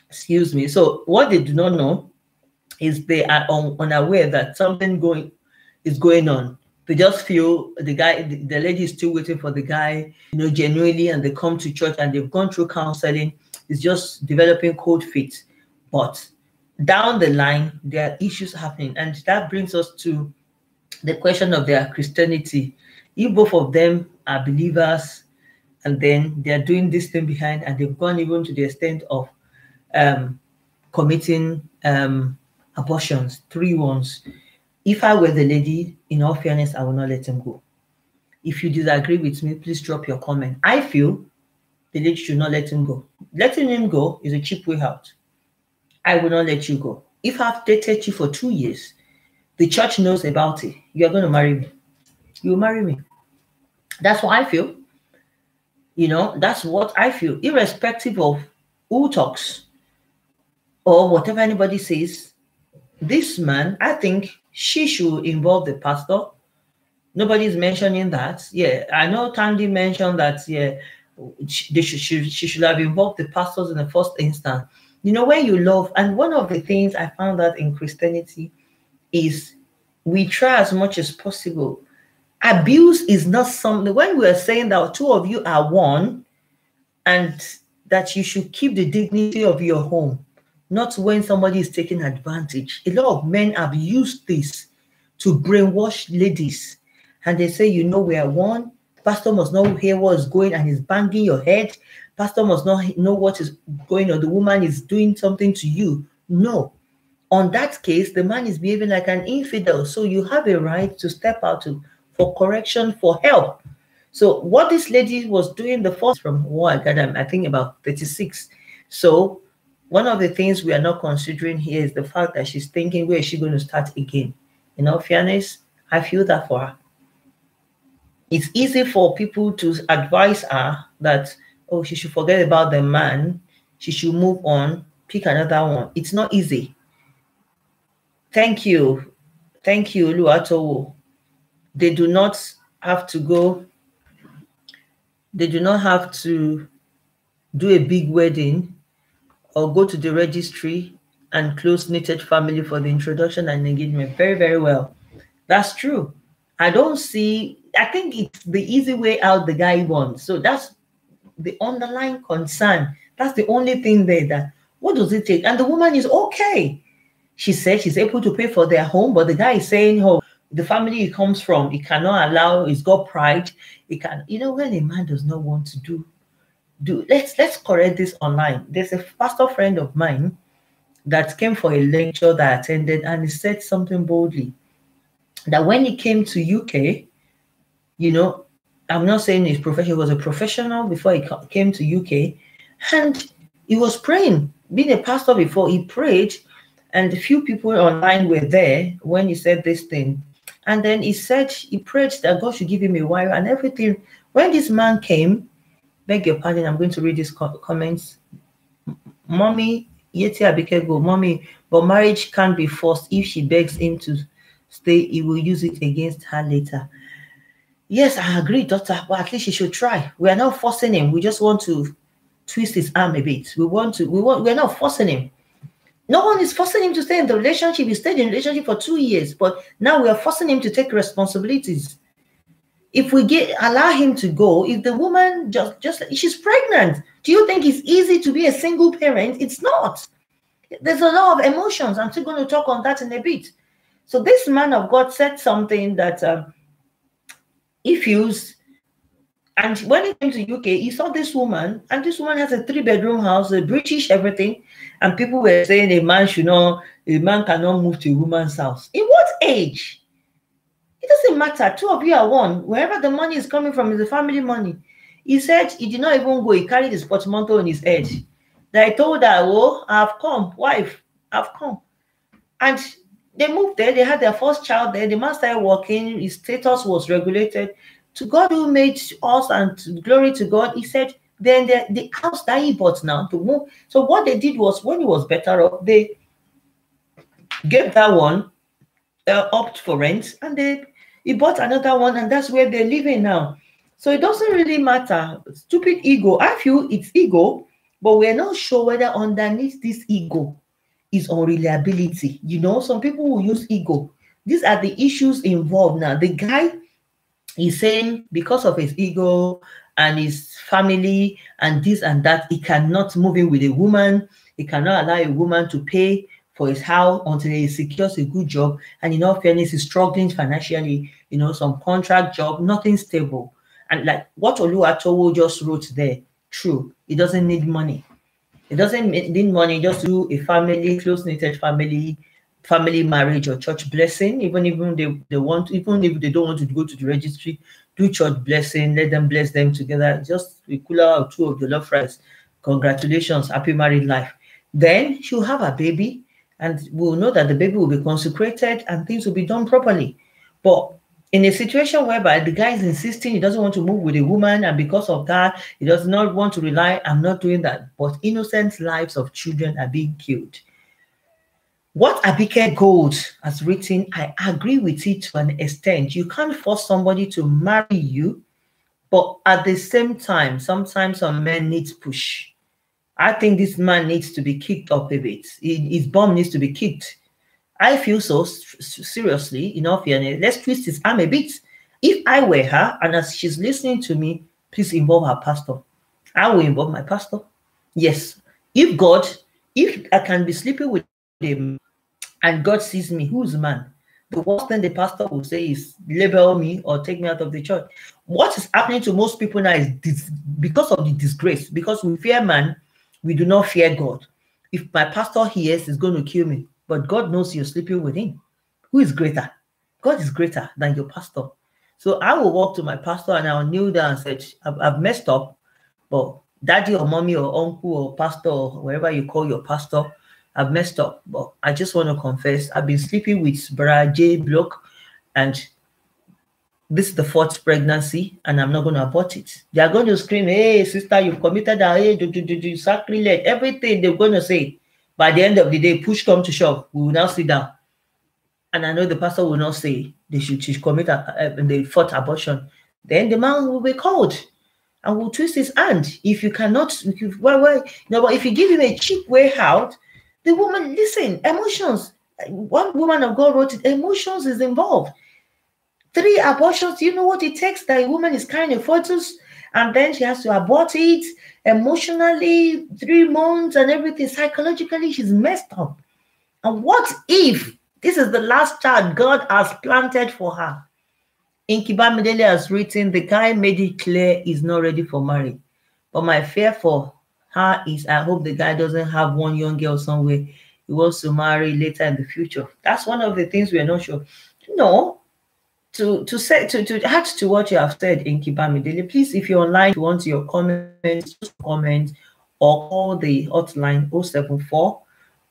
Excuse me. So what they do not know is they are unaware that something is going on. They just feel the lady is still waiting for the guy, genuinely, and they come to church and they've gone through counseling. It's just developing cold feet. But down the line, there are issues happening. And that brings us to the question of their Christianity. If both of them are believers, and then they're doing this thing behind, and they've gone even to the extent of committing abortions, 3 ones. If I were the lady, in all fairness, I will not let him go. If you disagree with me, please drop your comment. I feel the lady should not let him go. Letting him go is a cheap way out. I will not let you go. If I've dated you for 2 years, the church knows about it. You're going to marry me. You will marry me. That's what I feel. That's what I feel. Irrespective of who talks or whatever anybody says, this man, I think she should involve the pastor. Nobody's mentioning that. Yeah, I know Tandy mentioned that, yeah, she should have involved the pastors in the first instance. When you love, and one of the things I found out in Christianity is we try as much as possible. Abuse is not something, when we are saying that 2 of you are one, and that you should keep the dignity of your home, not when somebody is taking advantage. A lot of men have used this to brainwash ladies. And they say, we are one. Pastor must not hear what is going and is banging your head. Pastor must not know what is going on. The woman is doing something to you. No. On that case, the man is behaving like an infidel. So you have a right to step out for correction, for help. So what this lady was doing, the first from what I got, I think about 36. So one of the things we are not considering here is the fact that she's thinking, where is she going to start again? In all fairness, I feel that for her. It's easy for people to advise her that, oh, she should forget about the man. She should move on, pick another one. It's not easy. Thank you. Thank you, Luatowo. They do not have to go. They do not have to do a big wedding or go to the registry and close-knitted family for the introduction and engagement. Very, very well. That's true. I think it's the easy way out the guy wants. So that's the underlying concern. That's the only thing there. That what does it take? And the woman is okay. She said she's able to pay for their home, but the guy is saying, oh, the family he comes from, he cannot allow, he's got pride. He can, when a man does not want to do, let's correct this online. There's a pastor friend of mine that came for a lecture that I attended, and he said something boldly that when he came to UK, I'm not saying he's professional, he was a professional before he came to UK, and he was praying. Being a pastor before, he prayed, And a few people online were there when he said this thing. And then he said he prayed that God should give him a wife and everything. When this man came, beg your pardon, I'm going to read his comments. Mommy, Yeti Abikego, mommy, but marriage can't be forced. If she begs him to stay, he will use it against her later. Yes, I agree, daughter, but at least he should try. We are not forcing him. We just want to twist his arm a bit. We're not forcing him. No one is forcing him to stay in the relationship. He stayed in the relationship for 2 years, but now we are forcing him to take responsibilities. If we allow him to go, if the woman just she's pregnant, do you think it's easy to be a single parent? It's not. There's a lot of emotions. I'm still going to talk on that in a bit. So this man of God said something that he feels. And when he came to UK, he saw this woman, and this woman has a 3-bedroom house, a British everything, and people were saying a man cannot move to a woman's house. In what age? It doesn't matter. 2 of you are one. Wherever the money is coming from is the family money. He said he did not even go. He carried his portmanteau on his head. That I told her, oh, I've come, wife, I've come. And they moved there. They had their first child there. The man started working. His status was regulated. To God who made us, and glory to God, he said, then the house that he bought now to move. So what they did was, when he was better off, they gave that one opt for rent, and he bought another one, and that's where they're living now. So it doesn't really matter. Stupid ego. I feel it's ego, but we're not sure whether underneath this ego is unreliability. You know, some people will use ego. These are the issues involved now. The guy is saying because of his ego and his family and this and that, he cannot move in with a woman. He cannot allow a woman to pay for his house until he secures a good job. And in all fairness, he's struggling financially, some contract job, nothing stable. And like what Oluwatowo just wrote there, true. He doesn't need money. He doesn't need money just to do a family, close-knitted family marriage or church blessing. Even if they want, even if they don't want to go to the registry, do church blessing, let them bless them together. Just a cooler or 2 of the love fries. Congratulations, happy married life. Then she'll have a baby, and we'll know that the baby will be consecrated and things will be done properly. But in a situation whereby the guy is insisting he doesn't want to move with a woman, and because of that, he does not want to rely, I'm not doing that. But innocent lives of children are being killed. What Abike Gold has written, I agree with it to an extent. You can't force somebody to marry you, but at the same time, sometimes some men need push. I think this man needs to be kicked up a bit. His bum needs to be kicked. I feel so seriously, let's twist his arm a bit. If I were her, and as she's listening to me, please involve her pastor. I will involve my pastor. Yes. If I can be sleeping with him and God sees me, who's the man? The worst thing the pastor will say is label me or take me out of the church. What is happening to most people now is because of the disgrace. Because we fear man, we do not fear God. If my pastor hears, he's going to kill me. But God knows you're sleeping with him. Who is greater? God is greater than your pastor. So I will walk to my pastor and I'll kneel down and say, I've messed up, but daddy or mommy or uncle or pastor or wherever you call your pastor, I've messed up. But I just want to confess, I've been sleeping with Brother J Block, and this is the 4th pregnancy, and I'm not going to abort it. They are going to scream, hey, sister, you've committed a sacrilege, everything they're going to say. By the end of the day, push come to shove, we will now sit down. And I know the pastor will not say they should commit the 4th abortion. Then the man will be called and will twist his hand. If you cannot, but if you give him a cheap way out, the woman, listen, emotions. One woman of God wrote it, emotions is involved. 3 abortions, you know what it takes that a woman is carrying a fetus and then she has to abort it emotionally, 3 months and everything. Psychologically, she's messed up. And what if this is the last child God has planted for her? Inkiba Medele has written, the guy made it clear he's not ready for marriage. But my fear for her is I hope the guy doesn't have one young girl somewhere he wants to marry later in the future. That's one of the things we're not sure. No. To add to what you have said, Inkiba Medele, please, if you're online, if you want your comments, just comment or call the hotline 074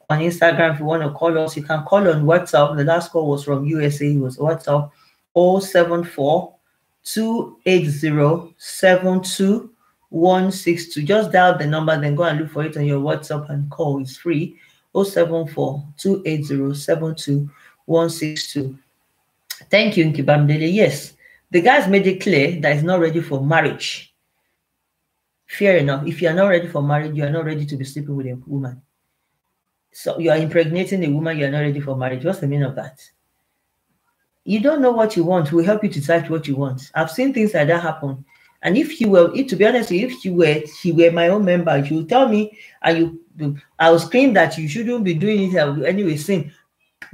on Instagram. If you want to call us, you can call on WhatsApp. The last call was from USA. It was WhatsApp 074 280 72162. Just dial the number, then go and look for it on your WhatsApp and call. It's free. 074 280 72162. Thank you, Nkibamdele. Yes, the guys made it clear that he's not ready for marriage. Fair enough. If you are not ready for marriage, you are not ready to be sleeping with a woman. So you are impregnating a woman, you are not ready for marriage. What's the meaning of that? You don't know what you want. We'll help you decide what you want. I've seen things like that happen. And if you were, to be honest, if she were my own member, you would tell me, and I will scream that you shouldn't be doing it anyway. Sin,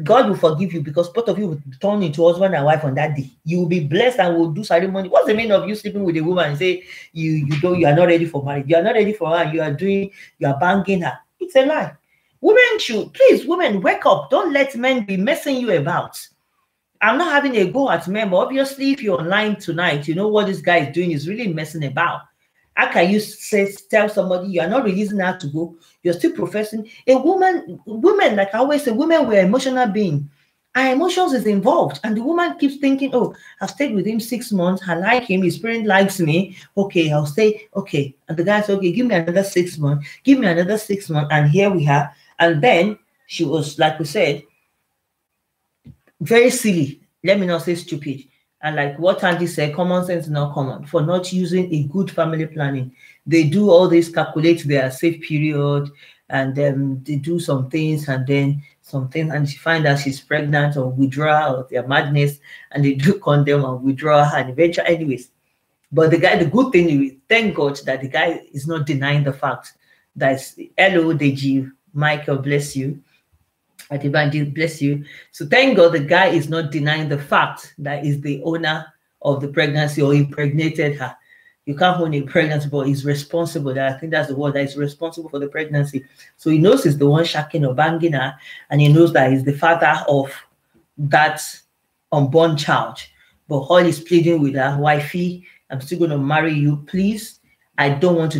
God will forgive you because both of you will turn into husband and wife on that day. You will be blessed and will do ceremony. What's the meaning of you sleeping with a woman and say you are not ready for marriage? You are not ready for her. You are banging her. It's a lie. Women should, please, women, wake up. Don't let men be messing you about. I'm not having a go at men, but obviously, if you're online tonight, you know what this guy is doing is really messing about. How can you tell somebody you are not releasing her to go? You're still professing. Women, like I always say, women were emotional beings. Our emotions is involved. And the woman keeps thinking, oh, I've stayed with him 6 months. I like him. His parent likes me. Okay, I'll stay. Okay. And the guy said, okay, give me another 6 months. Give me another 6 months. And here we are. And then she was, like we said, very silly. Let me not say stupid. And like what Andy said, common sense is not common for not using a good family planning. They do all this, calculate their safe period, and then they do some things, and then something, and she find out she's pregnant or withdraw or their madness, and they do condemn and withdraw her, and eventually, anyways. But the guy, the good thing is, thank God that the guy is not denying the fact that hello, Deji, Michael, bless you. Adibandi, bless you. So thank God the guy is not denying the fact that he's the owner of the pregnancy or impregnated her. You can't own a pregnancy, but he's responsible. I think that's the word, that he's responsible for the pregnancy. So he knows he's the one shaking or banging her, and he knows that he's the father of that unborn child. But all he's pleading with her, wifey, I'm still going to marry you. Please, I don't want to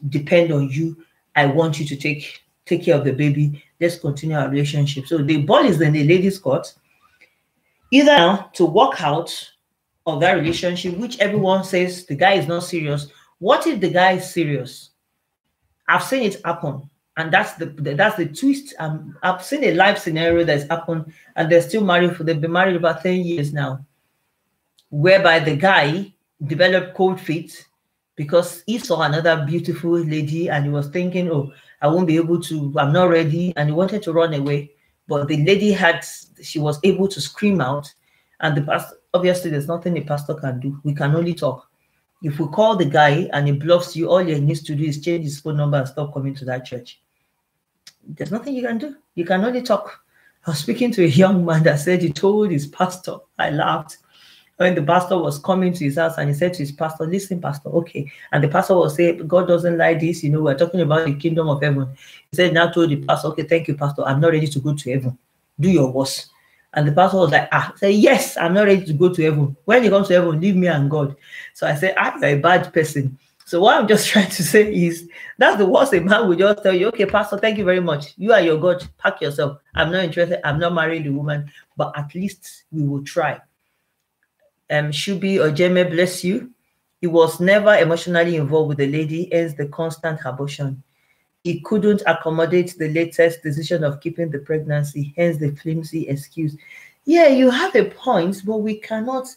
depend on you. I want you to take care of the baby. Let's continue our relationship. So the ball is in the ladies' court. Either now to walk out of that relationship, which everyone says the guy is not serious. What if the guy is serious? I've seen it happen, and that's the twist. I've seen a live scenario that's happened, and they're still married. They've been married about 10 years now, whereby the guy developed cold feet because he saw another beautiful lady and he was thinking, oh, I won't be able to, I'm not ready. And he wanted to run away. But the lady she was able to scream out. And the pastor, obviously, there's nothing the pastor can do. We can only talk. If we call the guy and he bluffs you, all he needs to do is change his phone number and stop coming to that church. There's nothing you can do. You can only talk. I was speaking to a young man that said he told his pastor, I laughed, when the pastor was coming to his house, and he said to his pastor, listen, pastor, okay. And the pastor was saying, God doesn't like this. You know, we're talking about the kingdom of heaven. He said, now told the pastor, okay, thank you, pastor. I'm not ready to go to heaven. Do your worst. And the pastor was like, say, yes, I'm not ready to go to heaven. When you come to heaven, leave me and God. So I said, you're a bad person. So what I'm just trying to say is, that's the worst a man will just tell you, okay, pastor, thank you very much. You are your God. Pack yourself. I'm not interested. I'm not marrying the woman. But at least we will try. Shubi or Jeme, bless you. He was never emotionally involved with the lady, hence the constant abortion. He couldn't accommodate the latest decision of keeping the pregnancy, hence the flimsy excuse. Yeah, you have a point, but we cannot,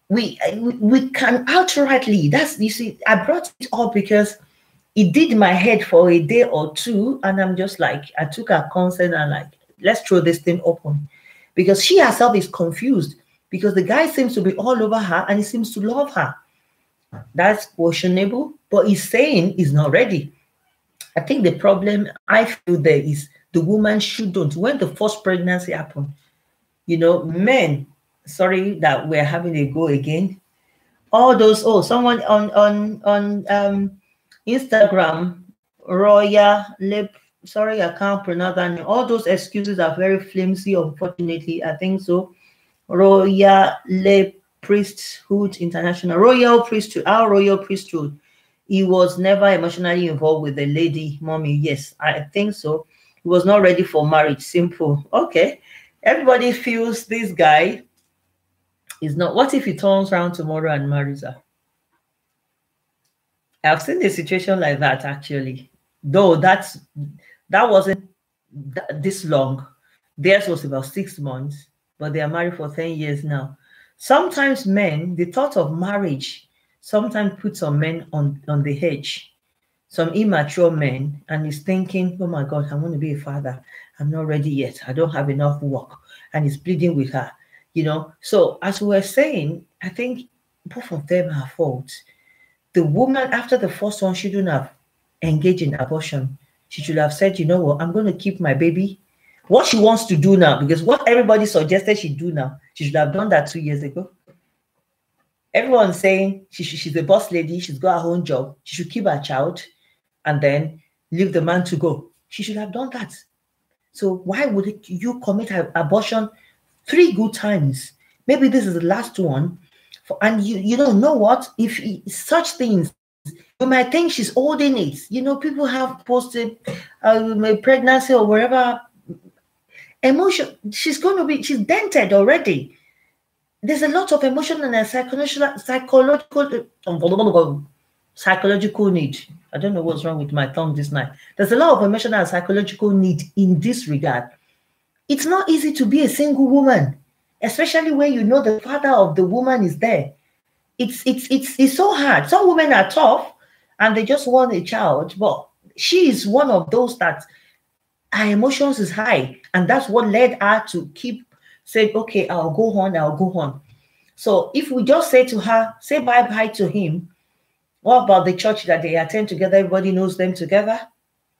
we can outrightly, that's, you see, I brought it up because it did my head for a day or two, and I'm just like, I took her consent and like, let's throw this thing open. Because she herself is confused. Because the guy seems to be all over her and he seems to love her. That's questionable, but he's saying he's not ready. I think the problem I feel there is the woman shouldn't. When the first pregnancy happened, you know, men, sorry that we're having a go again. All those, someone on Instagram, Roya Lip, sorry, I can't pronounce that name. All those excuses are very flimsy, unfortunately. I think so. Royal Priesthood International, Royal Priesthood, our Royal Priesthood. He was never emotionally involved with the lady, mommy. Yes, I think so. He was not ready for marriage. Simple. Okay. Everybody feels this guy is not. What if he turns around tomorrow and marries her? I've seen a situation like that actually. Though that wasn't this long. Theirs was about 6 months, but they are married for 10 years now. Sometimes men, the thought of marriage sometimes puts some men on the edge. Some immature men, and he's thinking, oh my God, I want to be a father. I'm not ready yet. I don't have enough work. And he's pleading with her, you know. So as we were saying, I think both of them are fault. The woman, after the first one, shouldn't have engaged in abortion. She should have said, you know what, I'm going to keep my baby. What she wants to do now, because what everybody suggested she do now, she should have done that 2 years ago. Everyone's saying she's a boss lady, she's got her own job, she should keep her child and then leave the man to go. She should have done that. So why would you commit abortion 3 good times? Maybe this is the last one. And you don't know what? If such things, you might think she's holding it. You know, people have posted pregnancy or wherever. Emotion, she's dented already. There's a lot of emotional and psychological need. I don't know what's wrong with my tongue this night. There's a lot of emotional and psychological need in this regard. It's not easy to be a single woman, especially when you know the father of the woman is there. It's so hard. Some women are tough and they just want a child, but she is one of those that her emotions is high, and that's what led her to keep saying, okay, I'll go on. So if we just say to her, say bye-bye to him, what about the church that they attend together? Everybody knows them together.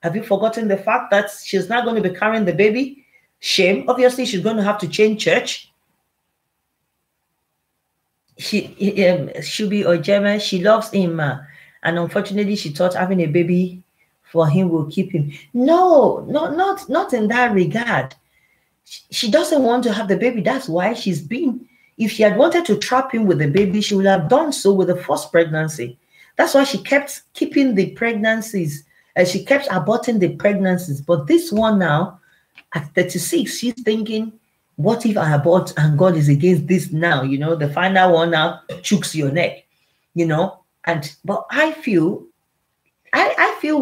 Have you forgotten the fact that she's not going to be carrying the baby? Shame. Obviously, she's going to have to change church. Shubi or Gemma, she loves him, and unfortunately, she thought having a baby for him will keep him. No, not in that regard. She doesn't want to have the baby. That's why she's been. If she had wanted to trap him with the baby, she would have done so with the first pregnancy. That's why she kept keeping the pregnancies, and she kept aborting the pregnancies. But this one now, at 36, she's thinking, what if I abort and God is against this now? You know, the final one now chokes your neck, you know. But I feel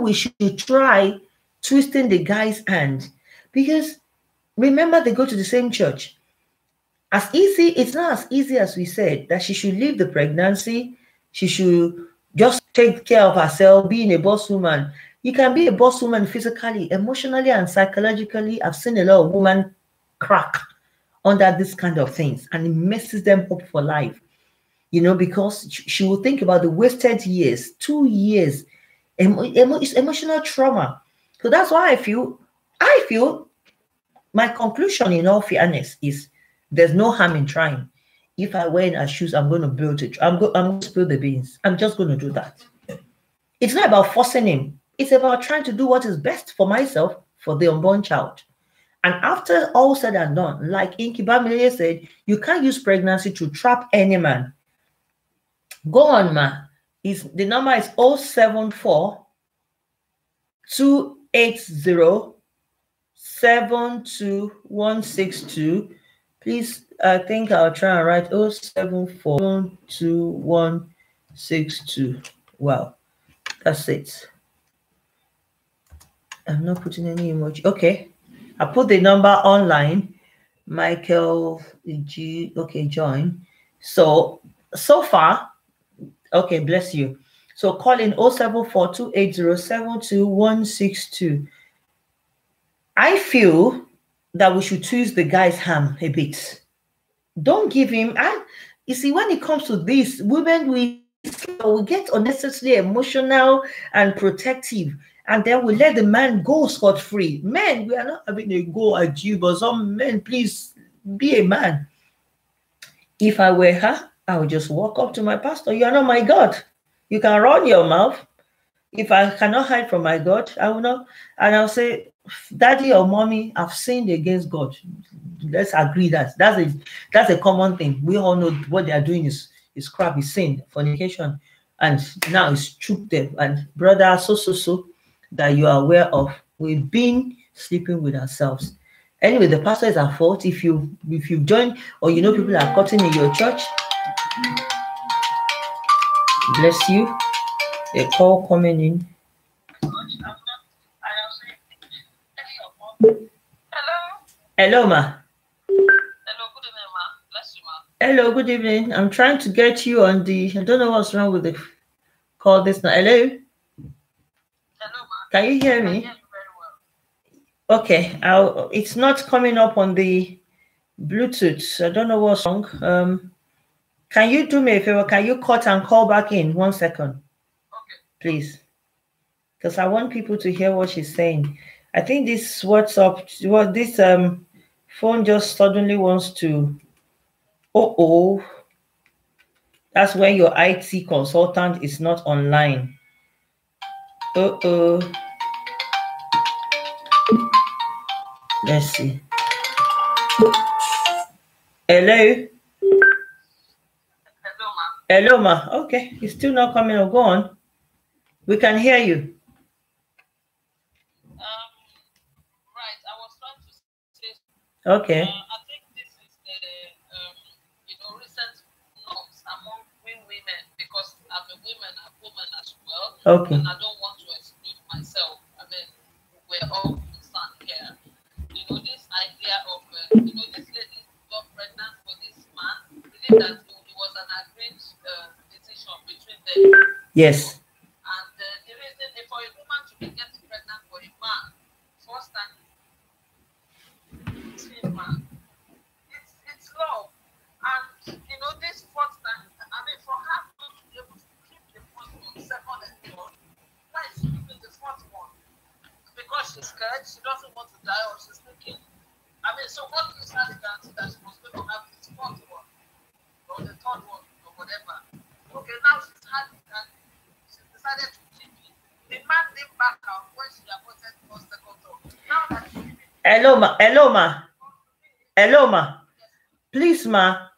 we should try twisting the guy's hand, because remember, they go to the same church. It's not as easy as we said that she should leave the pregnancy. She should just take care of herself, being a boss woman. You can be a boss woman physically, emotionally, and psychologically. I've seen a lot of women crack under this kind of things, and it messes them up for life, you know, because she will think about the wasted years, 2 years, emotional trauma. So that's why I feel my conclusion, in all fairness, is there's no harm in trying. If I wear in her shoes, I'm going to build it. I'm going to spill the beans. I'm just going to do that. It's not about forcing him. It's about trying to do what is best for myself, for the unborn child. And after all said and done, like Inky Bamile said, you can't use pregnancy to trap any man. Go on, ma. The number is 074 280 72162. Please, I think I'll try and write 074 72162. Wow, that's it. I'm not putting any emoji. Okay, I put the number online. Michael G. Okay, join. So far, okay, bless you. So call in 074 280 72162. I feel that we should twist the guy's hand a bit. Don't give him. You see, when it comes to this, women, we get unnecessarily emotional and protective, and then we let the man go scot-free. Men, we are not having a go at you, but some men, please be a man. If I were her, I would just walk up to my pastor. You are not my God. You can run your mouth. If I cannot hide from my God, I will not. And I'll say, Daddy or Mommy, I've sinned against God. Let's agree that that's a common thing. We all know what they are doing is crap, is sin, fornication, and now it's truth them. And brother, so that you are aware of, we've been sleeping with ourselves. Anyway, the pastor is at fault. If you join, or you know people are cutting in your church, bless you. A call coming in. Hello, ma. Hello, good evening, ma. Bless you, ma. Hello, good evening. I'm trying to get you on the. I don't know what's wrong with the call this now. Hello. Hello, ma. Can you hear me? I hear you very well. Okay. It's not coming up on the Bluetooth. I don't know what's wrong. Can you do me a favor? Can you cut and call back in 1 second? Okay. Please. Because I want people to hear what she's saying. I think this WhatsApp, this phone just suddenly wants to. That's when your IT consultant is not online. Let's see. Hello. Hello, ma. Hello, ma. Okay, it's still not coming. Go on. We can hear you. Right. I was trying to say. Okay. I think this is the recent norms among women, because I'm a woman as well. Okay. And I don't want to exclude myself. I mean, we're all concerned here. This idea of this lady got pregnant for this man. Believe that it was an agreed decision between them. Yes. And the reason for a woman to be getting pregnant for a man, first time, it's love. And this first time, I mean, for her not to be able to keep the first one, second and third, why is she keeping the fourth one? Because she's scared, she doesn't want to die, or she's thinking, I mean, so what is her guarantee that she was going to have this fourth one, or the third one, or whatever? Okay, now she's had it, and she decided to keep it. The man didn't back out when she appointed first, second, third. Now that she's keeping it. Hello, ma. Hello, ma. Hello, ma. Please, ma.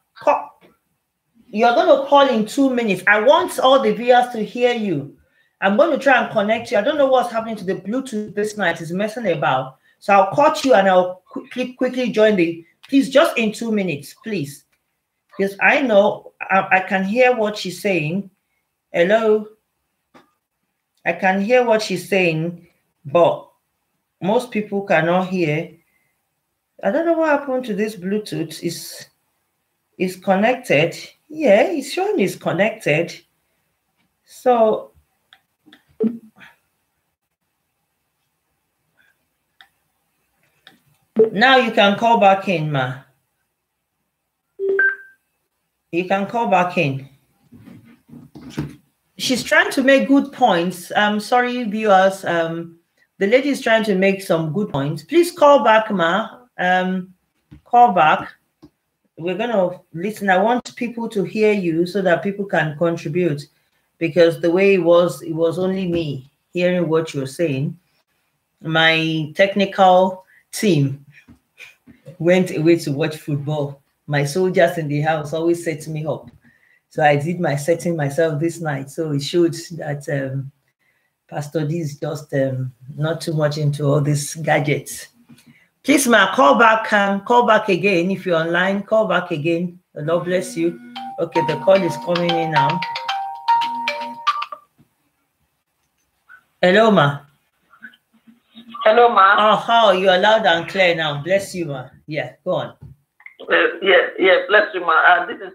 You're going to call in 2 minutes. I want all the viewers to hear you. I'm going to try and connect you. I don't know what's happening to the Bluetooth this night. It's messing about. So I'll cut you and I'll quickly join please, just in 2 minutes, please. Because I know I can hear what she's saying. Hello. I can hear what she's saying, but most people cannot hear. I don't know what happened to this Bluetooth. Is connected. Yeah, it's showing it's connected. So now you can call back in, ma. You can call back in. She's trying to make good points. I'm sorry, viewers. The lady is trying to make some good points. Please call back, ma. Call back. We're going to listen. I want people to hear you so that people can contribute, because the way it was only me hearing what you're saying. My technical team went away to watch football. My soldiers in the house always set me up. So I did my setting myself this night. So it showed that Pastor D is just not too much into all these gadgets. Please, ma, call back again. If you're online, call back again. The Lord bless you. Okay, the call is coming in now. Hello, ma. Hello, ma. Oh, how you are loud and clear now. Bless you, ma. Yeah, go on. Bless you, ma. This is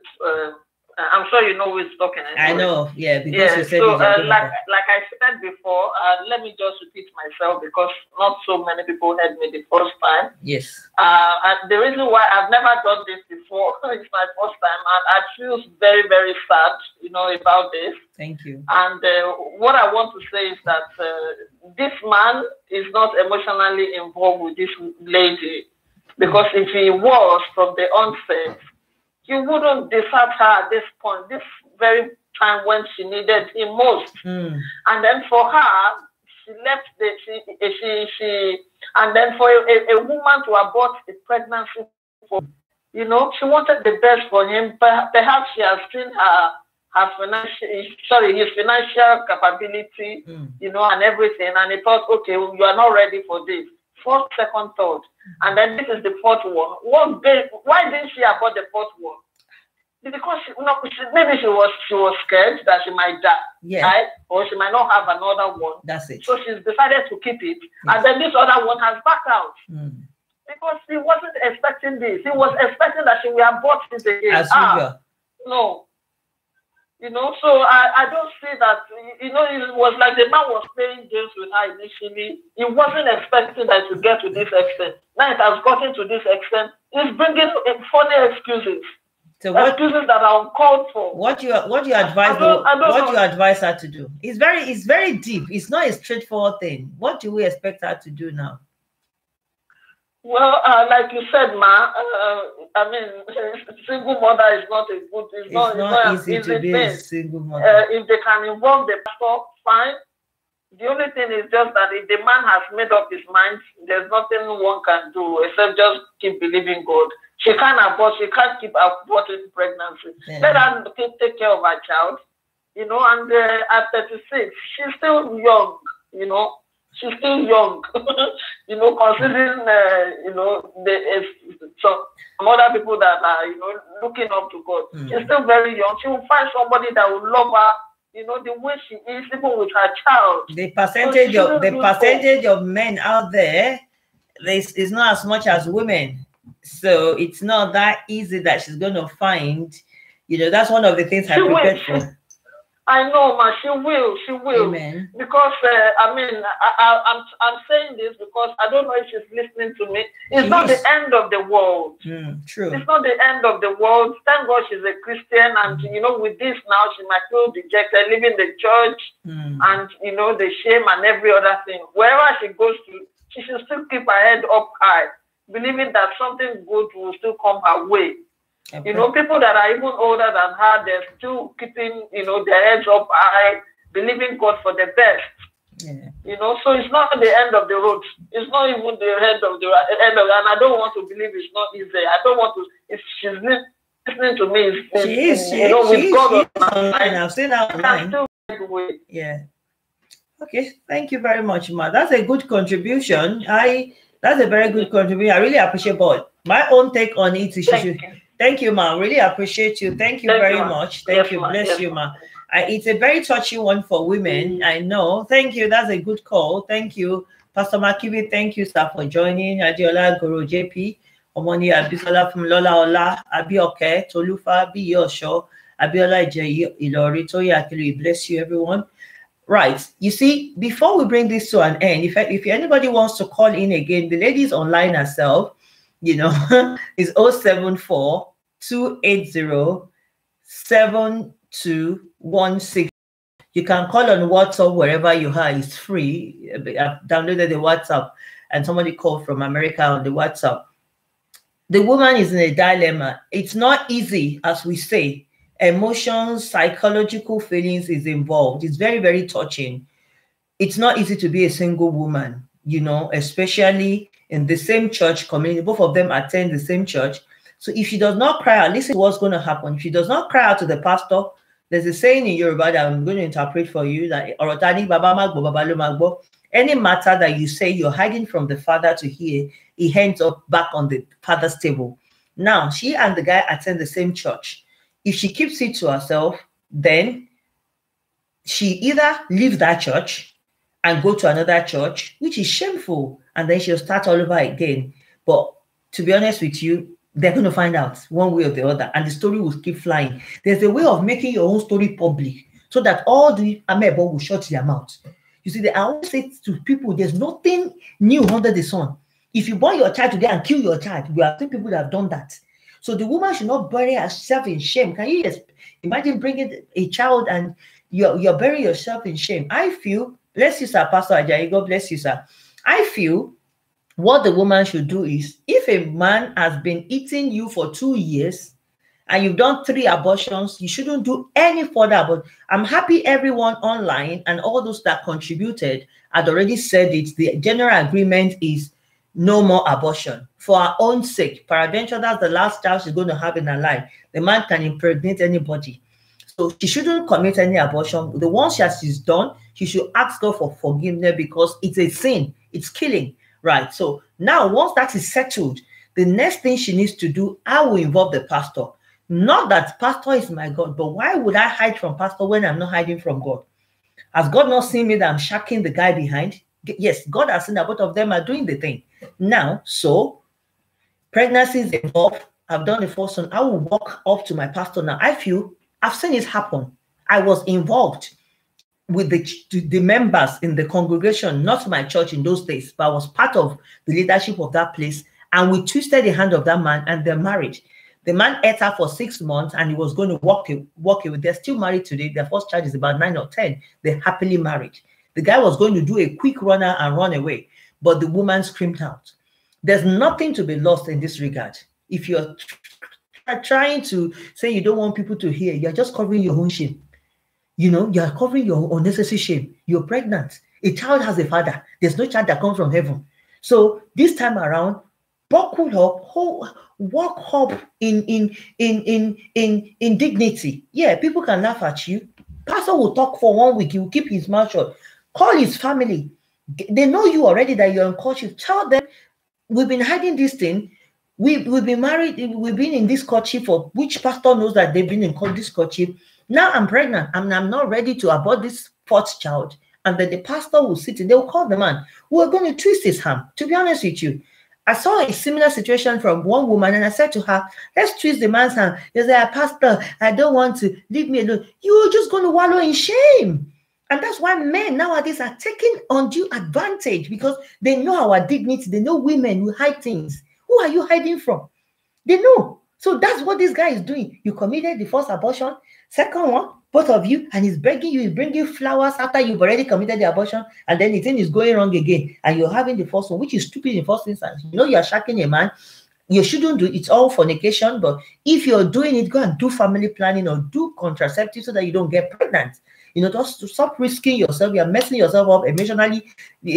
I'm sure you know who is talking. Anyway. I know, yeah. Because yeah. You said so, like I said before, let me just repeat myself because not so many people heard me the first time. Yes. And the reason why I've never done this before, it's my first time, and I feel very, very sad, about this. Thank you. And what I want to say is that this man is not emotionally involved with this lady, because if he was from the onset, he wouldn't desert her at this point, this very time when she needed him most. And then for her, she left and then for a woman to abort a pregnancy, she wanted the best for him. Perhaps she has seen his financial capability, and everything, and he thought, okay, you are not ready for this. first, second, third, and then this is the fourth one. Why didn't she abort the fourth one? Because maybe she was scared that she might die, right? Or she might not have another one. That's it. So she's decided to keep it, and then this other one has backed out. Because he wasn't expecting this. He was expecting that she will abort this again. No. So I don't see that, it was like the man was playing games with her initially. He wasn't expecting that to get to this extent. Now it has gotten to this extent. He's bringing funny excuses. So excuses that are uncalled for. What do you advise? What do you advise her to do? It's very deep. It's not a straightforward thing. What do we expect her to do now? Well, like you said, Ma, single mother is not a good. It's not easy to be a single mother. If they can involve the pastor, fine. The only thing is just that if the man has made up his mind, there's nothing one can do except just keep believing God. She can't abort. She can't keep aborting pregnancy. Let her take care of her child, and at 36, she's still young, She's still young, considering, some other people that are, looking up to God. She's still very young. She will find somebody that will love her, the way she is, even with her child. The percentage of men out there, is not as much as women. So it's not that easy that she's going to find, that's one of the things I prepared for. I know, ma, she will. Amen. Because I'm saying this because I don't know if she's listening to me. It's not the end of the world. True. It's not the end of the world. Thank God she's a Christian, and with this now she might feel dejected, leaving the church, and the shame and every other thing. Wherever she goes to, she should still keep her head up high, believing that something good will still come her way. People that are even older than her, they're still keeping, their heads up high, believing God for the best. So it's not the end of the road. It's not even the end of and I don't want to believe it's not easy. I don't want to. If she's listening to me, she is. With God online. I've seen her online. Yeah. Okay. Thank you very much, Ma. That's a good contribution. That's a very good contribution. I really appreciate both. My own take on it is Thank you, Ma. Really appreciate you. Thank you very much. Thank you. Bless you, Ma. It's a very touchy one for women. I know. Thank you. That's a good call. Thank you, Pastor Makibi. Thank you, sir, for joining. Adiola Guru JP, Omoni Abisola from Lola Ola, Abioke, Tolufa, Biyosho, Abiola Ilori, Toya Akili. Bless you, everyone. Right. You see, before we bring this to an end, if anybody wants to call in again, the lady's online herself, is 074-280-7216. You can call on WhatsApp wherever you are. It's free. I've downloaded the WhatsApp and somebody called from America on the WhatsApp. The woman is in a dilemma. It's not easy, as we say. Emotions, psychological feelings is involved. It's very, very touching. It's not easy to be a single woman, especially in the same church community. Both of them attend the same church. So if she does not cry out, listen to what's going to happen. If she does not cry out to the pastor, there's a saying in Yoruba that I'm going to interpret for you, that any matter that you say you're hiding from the father to hear, he ends up back on the father's table. Now, she and the guy attend the same church. If she keeps it to herself, then she either leaves that church and go to another church, which is shameful, and then she'll start all over again. But to be honest with you, they're going to find out one way or the other, and the story will keep flying. There's a way of making your own story public so that all the amebo will shut their mouth. You see, I always say to people, there's nothing new under the sun. If you born your child today and kill your child, we have seen people that have done that. So the woman should not bury herself in shame. Can you imagine bringing a child and you're burying yourself in shame? I feel, bless you, sir, Pastor Ajayi, God bless you, sir. I feel what the woman should do is, if a man has been eating you for 2 years and you've done 3 abortions, you shouldn't do any further abortion. I'm happy everyone online and all those that contributed had already said it. The general agreement is no more abortion for our own sake. Peradventure, that's the last child she's going to have in her life. The man can impregnate anybody. So she shouldn't commit any abortion. The ones that she's done, she should ask God for forgiveness because it's a sin. It's killing. Right. So now, once that is settled, the next thing she needs to do, I will involve the pastor. Not that pastor is my God, but why would I hide from pastor when I'm not hiding from God? Has God not seen me that I'm shacking the guy behind? Yes, God has seen that both of them are doing the thing. Now, so pregnancy is involved. I've done the first one. I will walk up to my pastor now. I feel I've seen it happen. I was involved with the members in the congregation, not my church in those days, but I was part of the leadership of that place. And we twisted the hand of that man and they're married. The man ate her for 6 months and he was going to walk away. They're still married today. Their first child is about 9 or 10. They're happily married. The guy was going to do a quick runner and run away, but the woman screamed out. There's nothing to be lost in this regard. If you're trying to say you don't want people to hear, you're just covering your own shame. You're covering your unnecessary shame. You're pregnant. A child has a father. There's no child that comes from heaven. So this time around, buckle up, walk up in dignity. Yeah, people can laugh at you. Pastor will talk for 1 week. He will keep his mouth shut. Call his family. They know you already that you're in courtship. Tell them, we've been hiding this thing. We've been married. We've been in this courtship for which pastor knows that they've been in this courtship. Now I'm pregnant. I'm not ready to abort this 4th child. And then the pastor will sit and they will call the man. We're going to twist his hand. To be honest with you, I saw a similar situation from one woman and I said to her, let's twist the man's hand. They said, Pastor, I don't want to, leave me alone. You're just going to wallow in shame. And that's why men nowadays are taking undue advantage because they know our dignity. They know women who hide things. Who are you hiding from? They know. So that's what this guy is doing. You committed the first abortion, second one, both of you, and he's begging you, he's bringing flowers after you've already committed the abortion, and then the thing is going wrong again, and you're having the first one, which is stupid in first instance. You're shacking a man. You shouldn't do it. It's all fornication, but if you're doing it, go and do family planning or do contraceptive so that you don't get pregnant. Just to stop risking yourself. You're messing yourself up emotionally,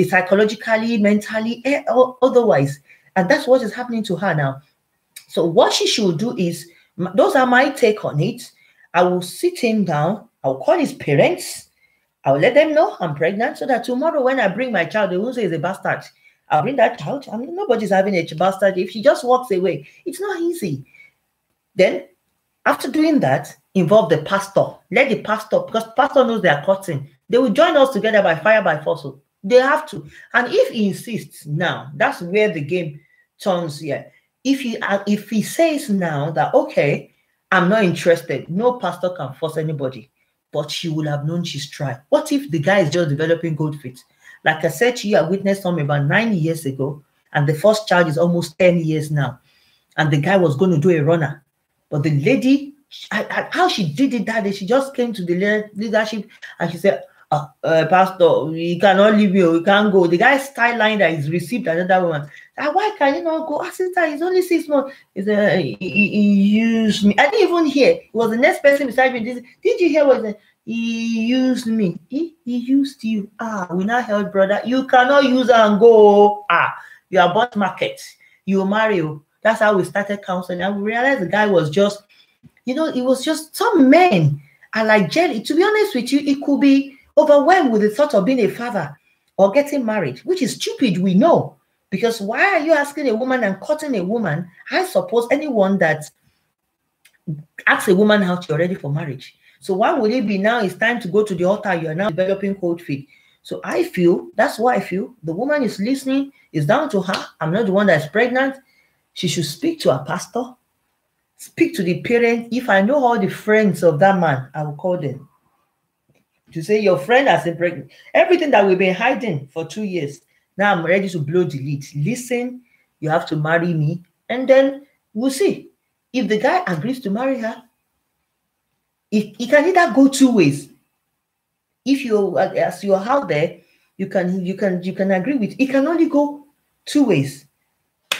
psychologically, mentally, otherwise. And that's what is happening to her now. So what she should do is, those are my take on it. I will sit him down. I'll call his parents. I'll let them know I'm pregnant so that tomorrow when I bring my child, they won't say it's a bastard. I'll bring that child. Nobody's having a bastard. If she just walks away, it's not easy. Then, after doing that, involve the pastor. Let the pastor, because pastor knows they are cutting. They will join us together by fire, by force. So they have to. And if he insists now, that's where the game turns here. If he says now that, okay, I'm not interested, no pastor can force anybody, but she will have known she's tried. What if the guy is just developing good feet? Like I said to you, I witnessed something about 9 years ago, and the first child is almost 10 years now. And the guy was going to do a runner. But the lady, how she did it that day, she just came to the leadership and she said, Pastor, we cannot leave you, we can't go. The guy's line that he's received another woman. Why can you not go? I said, it's only 6 months. He said, he used me. I didn't even hear. It was the next person beside me. Did you hear what he said? He used me. He used you. We now held, brother. You cannot use her and go. You are bought market. You marry. That's how we started counseling. And we realized the guy was just, it was just some men are like jelly. To be honest with you, it could be overwhelmed with the thought of being a father or getting married, which is stupid, we know. Because why are you asking a woman and cutting a woman? I suppose anyone that asks a woman out, you're ready for marriage. So why would it be now it's time to go to the altar? You're now developing cold feet. So that's why I feel the woman is listening. It's down to her. I'm not the one that's pregnant. She should speak to her pastor, speak to the parents. If I know all the friends of that man, I will call them to say, your friend has been pregnant. Everything that we've been hiding for 2 years. Now I'm ready to blow the lead. Listen, you have to marry me. And then we'll see. If the guy agrees to marry her, he can either go 2 ways. If as you're out there, you can agree with. It can only go 2 ways.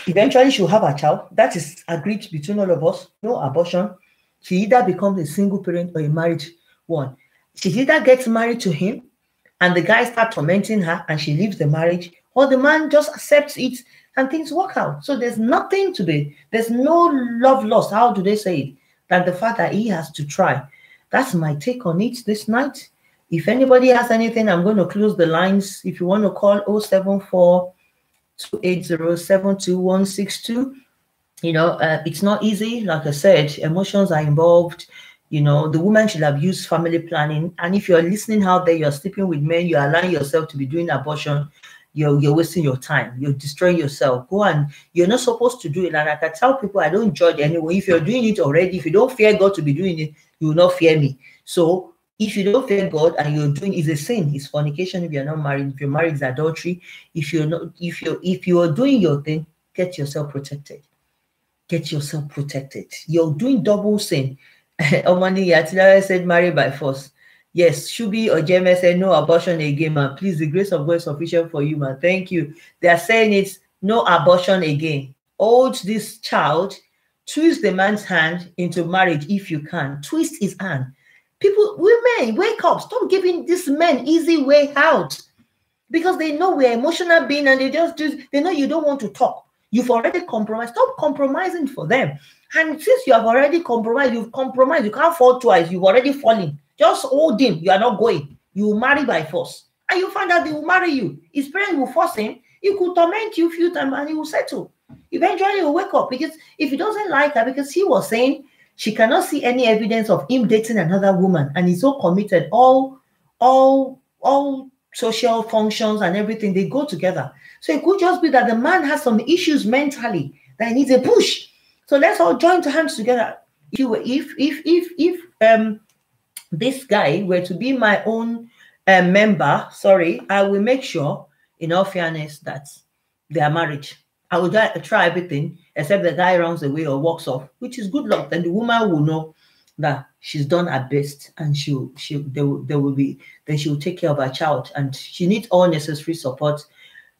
Eventually, she'll have a child. That is agreed between all of us. No abortion. She either becomes a single parent or a married one. She either gets married to him, and the guy starts tormenting her, and she leaves the marriage, or the man just accepts it, and things work out. So there's nothing to be. There's no love lost. How do they say it? Than the fact that he has to try. That's my take on it this night. If anybody has anything, I'm going to close the lines. If you want to call 074 280-72162. It's not easy. Like I said, emotions are involved. The woman should have used family planning. And if you're listening out there, you're sleeping with men, you're allowing yourself to be doing abortion, you're wasting your time. You're destroying yourself. Go and you're not supposed to do it. And like I tell people, I don't judge anyone. If you're doing it already, if you don't fear God to be doing it, you will not fear me. So if you don't fear God and you're doing, it's a sin, it's fornication. If you're not married, if you're married, it's adultery. If you're doing your thing, get yourself protected. Get yourself protected. You're doing double sin. Omani Yatila said marry by force. Yes, Shubi or Jeme said no abortion again, man. Please, the grace of God is sufficient for you, man. Thank you. They are saying it's no abortion again. Hold this child, twist the man's hand into marriage if you can. Twist his hand. People, women, wake up. Stop giving these men easy way out. Because they know we're emotional being and they know you don't want to talk. You've already compromised. Stop compromising for them. And since you have already compromised, you've compromised. You can't fall twice. You've already fallen. Just hold him. You are not going. You will marry by force. And you find out they will marry you. His parents will force him. He could torment you a few times and he will settle. Eventually he will wake up. Because if he doesn't like her, because he was saying she cannot see any evidence of him dating another woman. And he's so committed. All social functions and everything, they go together. So it could just be that the man has some issues mentally that he needs a push. So let's all join hands together. If this guy were to be my own member, I will make sure, in all fairness, that they are married. I will try everything except the guy runs away or walks off, which is good luck. Then the woman will know that she's done her best, and she will take care of her child, and she needs all necessary support.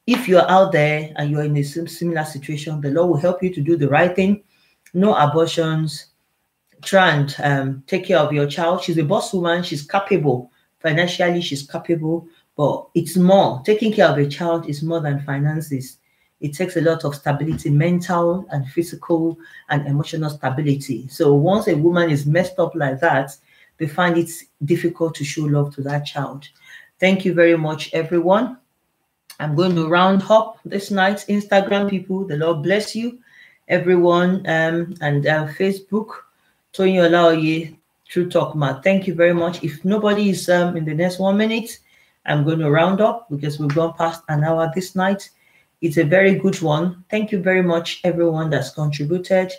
If you're out there and you're in a similar situation, the Lord will help you to do the right thing. No abortions. Try and take care of your child. She's a boss woman. She's capable. Financially, she's capable. But it's more. Taking care of a child is more than finances. It takes a lot of stability, mental and physical and emotional stability. So once a woman is messed up like that, they find it difficult to show love to that child. Thank you very much, everyone. I'm going to round up this night. Instagram people, the Lord bless you, everyone, and Facebook, Tony Olaoye, True Talk Ma. Thank you very much. If nobody is in the next 1 minute, I'm going to round up because we've gone past an hour this night. It's a very good one. Thank you very much, everyone that's contributed.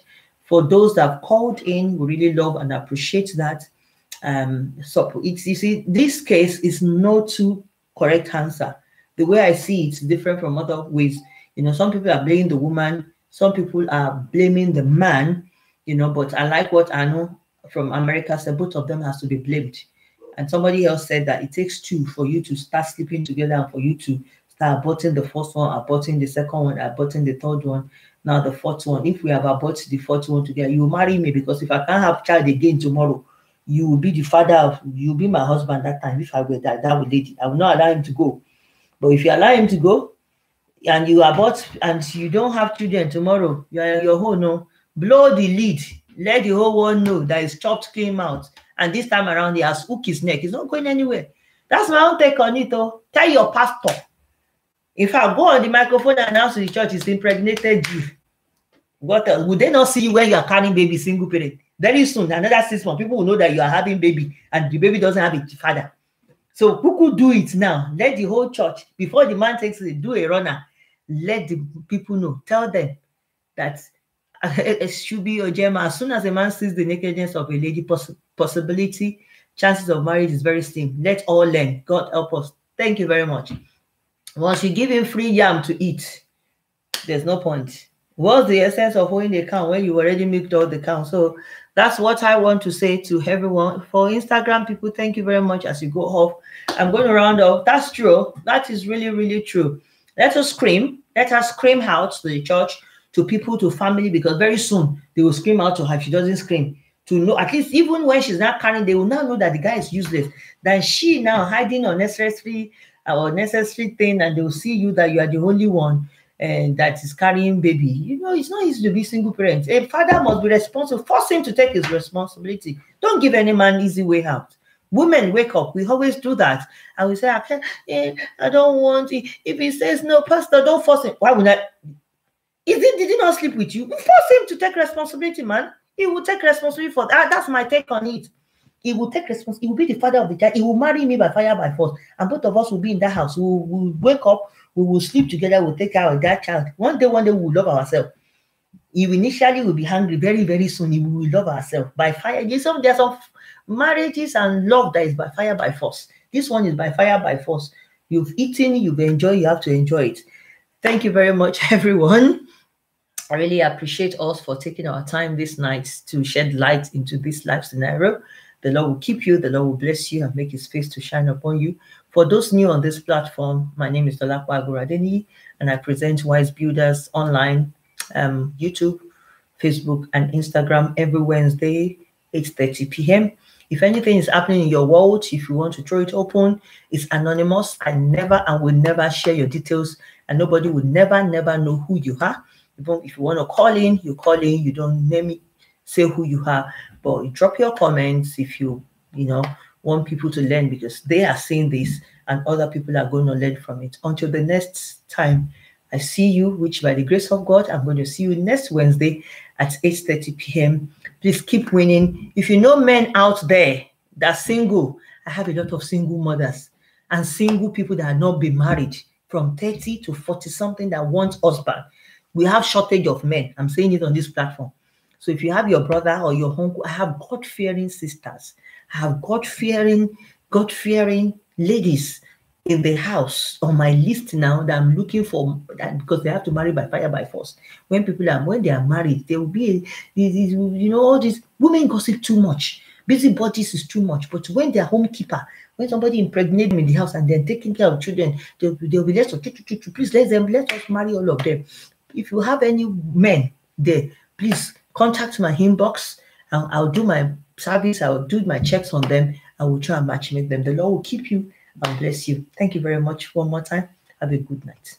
For those that have called in, we really love and appreciate that. So you see, this case is no two correct answer. The way I see it's different from other ways. Some people are blaming the woman, some people are blaming the man, but I like what I know from America said both of them has to be blamed. And somebody else said that it takes two for you to start sleeping together and for you to start aborting the first one, aborting the second one, aborting the third one, now the fourth one. If we have aborted the fourth one together, you will marry me, because if I can't have child again tomorrow, you will be the father you'll be my husband that time. If I were that lady, I will not allow him to go. But if you allow him to go and you abort and you don't have children tomorrow, you're your whole no. Blow the lead. Let the whole world know that it's chopped clean out. And this time around, he has hooked his neck. He's not going anywhere. That's my own take on it. Though. Tell your pastor. If I go on the microphone and announce to the church, he's impregnated you. What else? Would they not see you when you are carrying baby single parent? Very soon, another 6 months, people will know that you are having baby and the baby doesn't have a father. So who could do it now? Let the whole church, before the man takes it, do a runner. Let the people know. Tell them that it should be your gem. As soon as a man sees the nakedness of a lady, possibility, chances of marriage is very slim. Let all learn. God help us. Thank you very much. Once you give him free yam to eat, there's no point. What's the essence of holding the cow when you already milked all the cow? So that's what I want to say to everyone. For Instagram people, thank you very much as you go off. I'm going to round off. That's true. That is really, really true. Let us scream. Let us scream out to the church, to people, to family, because very soon they will scream out to her if she doesn't scream. To know, at least even when she's not carrying, they will now know that the guy is useless. Then she now hiding unnecessary thing, and they will see you that you are the only one and that is carrying baby. It's not easy to be single parent. A father must be responsible. Force him to take his responsibility. Don't give any man easy way out. Women wake up. We always do that. And we say, I don't want it. If he says no, Pastor, don't force him. Why would I? Did he not sleep with you? Force him to take responsibility, man. He will take responsibility for that. That's my take on it. He will take responsibility. He will be the father of the child. He will marry me by fire, by force. And both of us will be in that house. We will wake up. We will sleep together. We'll take care of that child. One day, we will love ourselves. You initially will be hungry. Very, very soon, we will love ourselves by fire. There's some marriages and love that is by fire, by force. This one is by fire, by force. You've eaten, you've enjoyed, you have to enjoy it. Thank you very much, everyone. I really appreciate us for taking our time this night to shed light into this life scenario. The Lord will keep you, the Lord will bless you and make his face to shine upon you. For those new on this platform, my name is Dolapo Agoradeni, and I present Wise Builders online, YouTube, Facebook, and Instagram every Wednesday, 8:30 p.m. If anything is happening in your world, if you want to throw it open, it's anonymous. I never and will never share your details, and nobody will never know who you are. If you want to call in, you call in. You don't name it, say who you are, but you drop your comments if you want people to learn, because they are seeing this and other people are going to learn from it. Until the next time I see you, which by the grace of God, I'm going to see you next Wednesday at 8:30 p.m. Please keep winning. If you know men out there that are single, I have a lot of single mothers and single people that have not been married from 30 to 40 something that want husband. We have shortage of men. I'm saying it on this platform. So if you have your brother or your uncle, I have God-fearing sisters. I have God-fearing ladies in the house on my list now that I'm looking for, that because they have to marry by fire, by force. When they are married, there will be all these women gossip too much. Busybodies is too much. But when they're homekeeper, when somebody impregnates them in the house and they're taking care of children, they'll be less of please let us marry all of them. If you have any men there, please contact my inbox. I'll do my service. I'll do my checks on them. I will try and matchmake them. The Lord will keep you and bless you. Thank you very much one more time. Have a good night.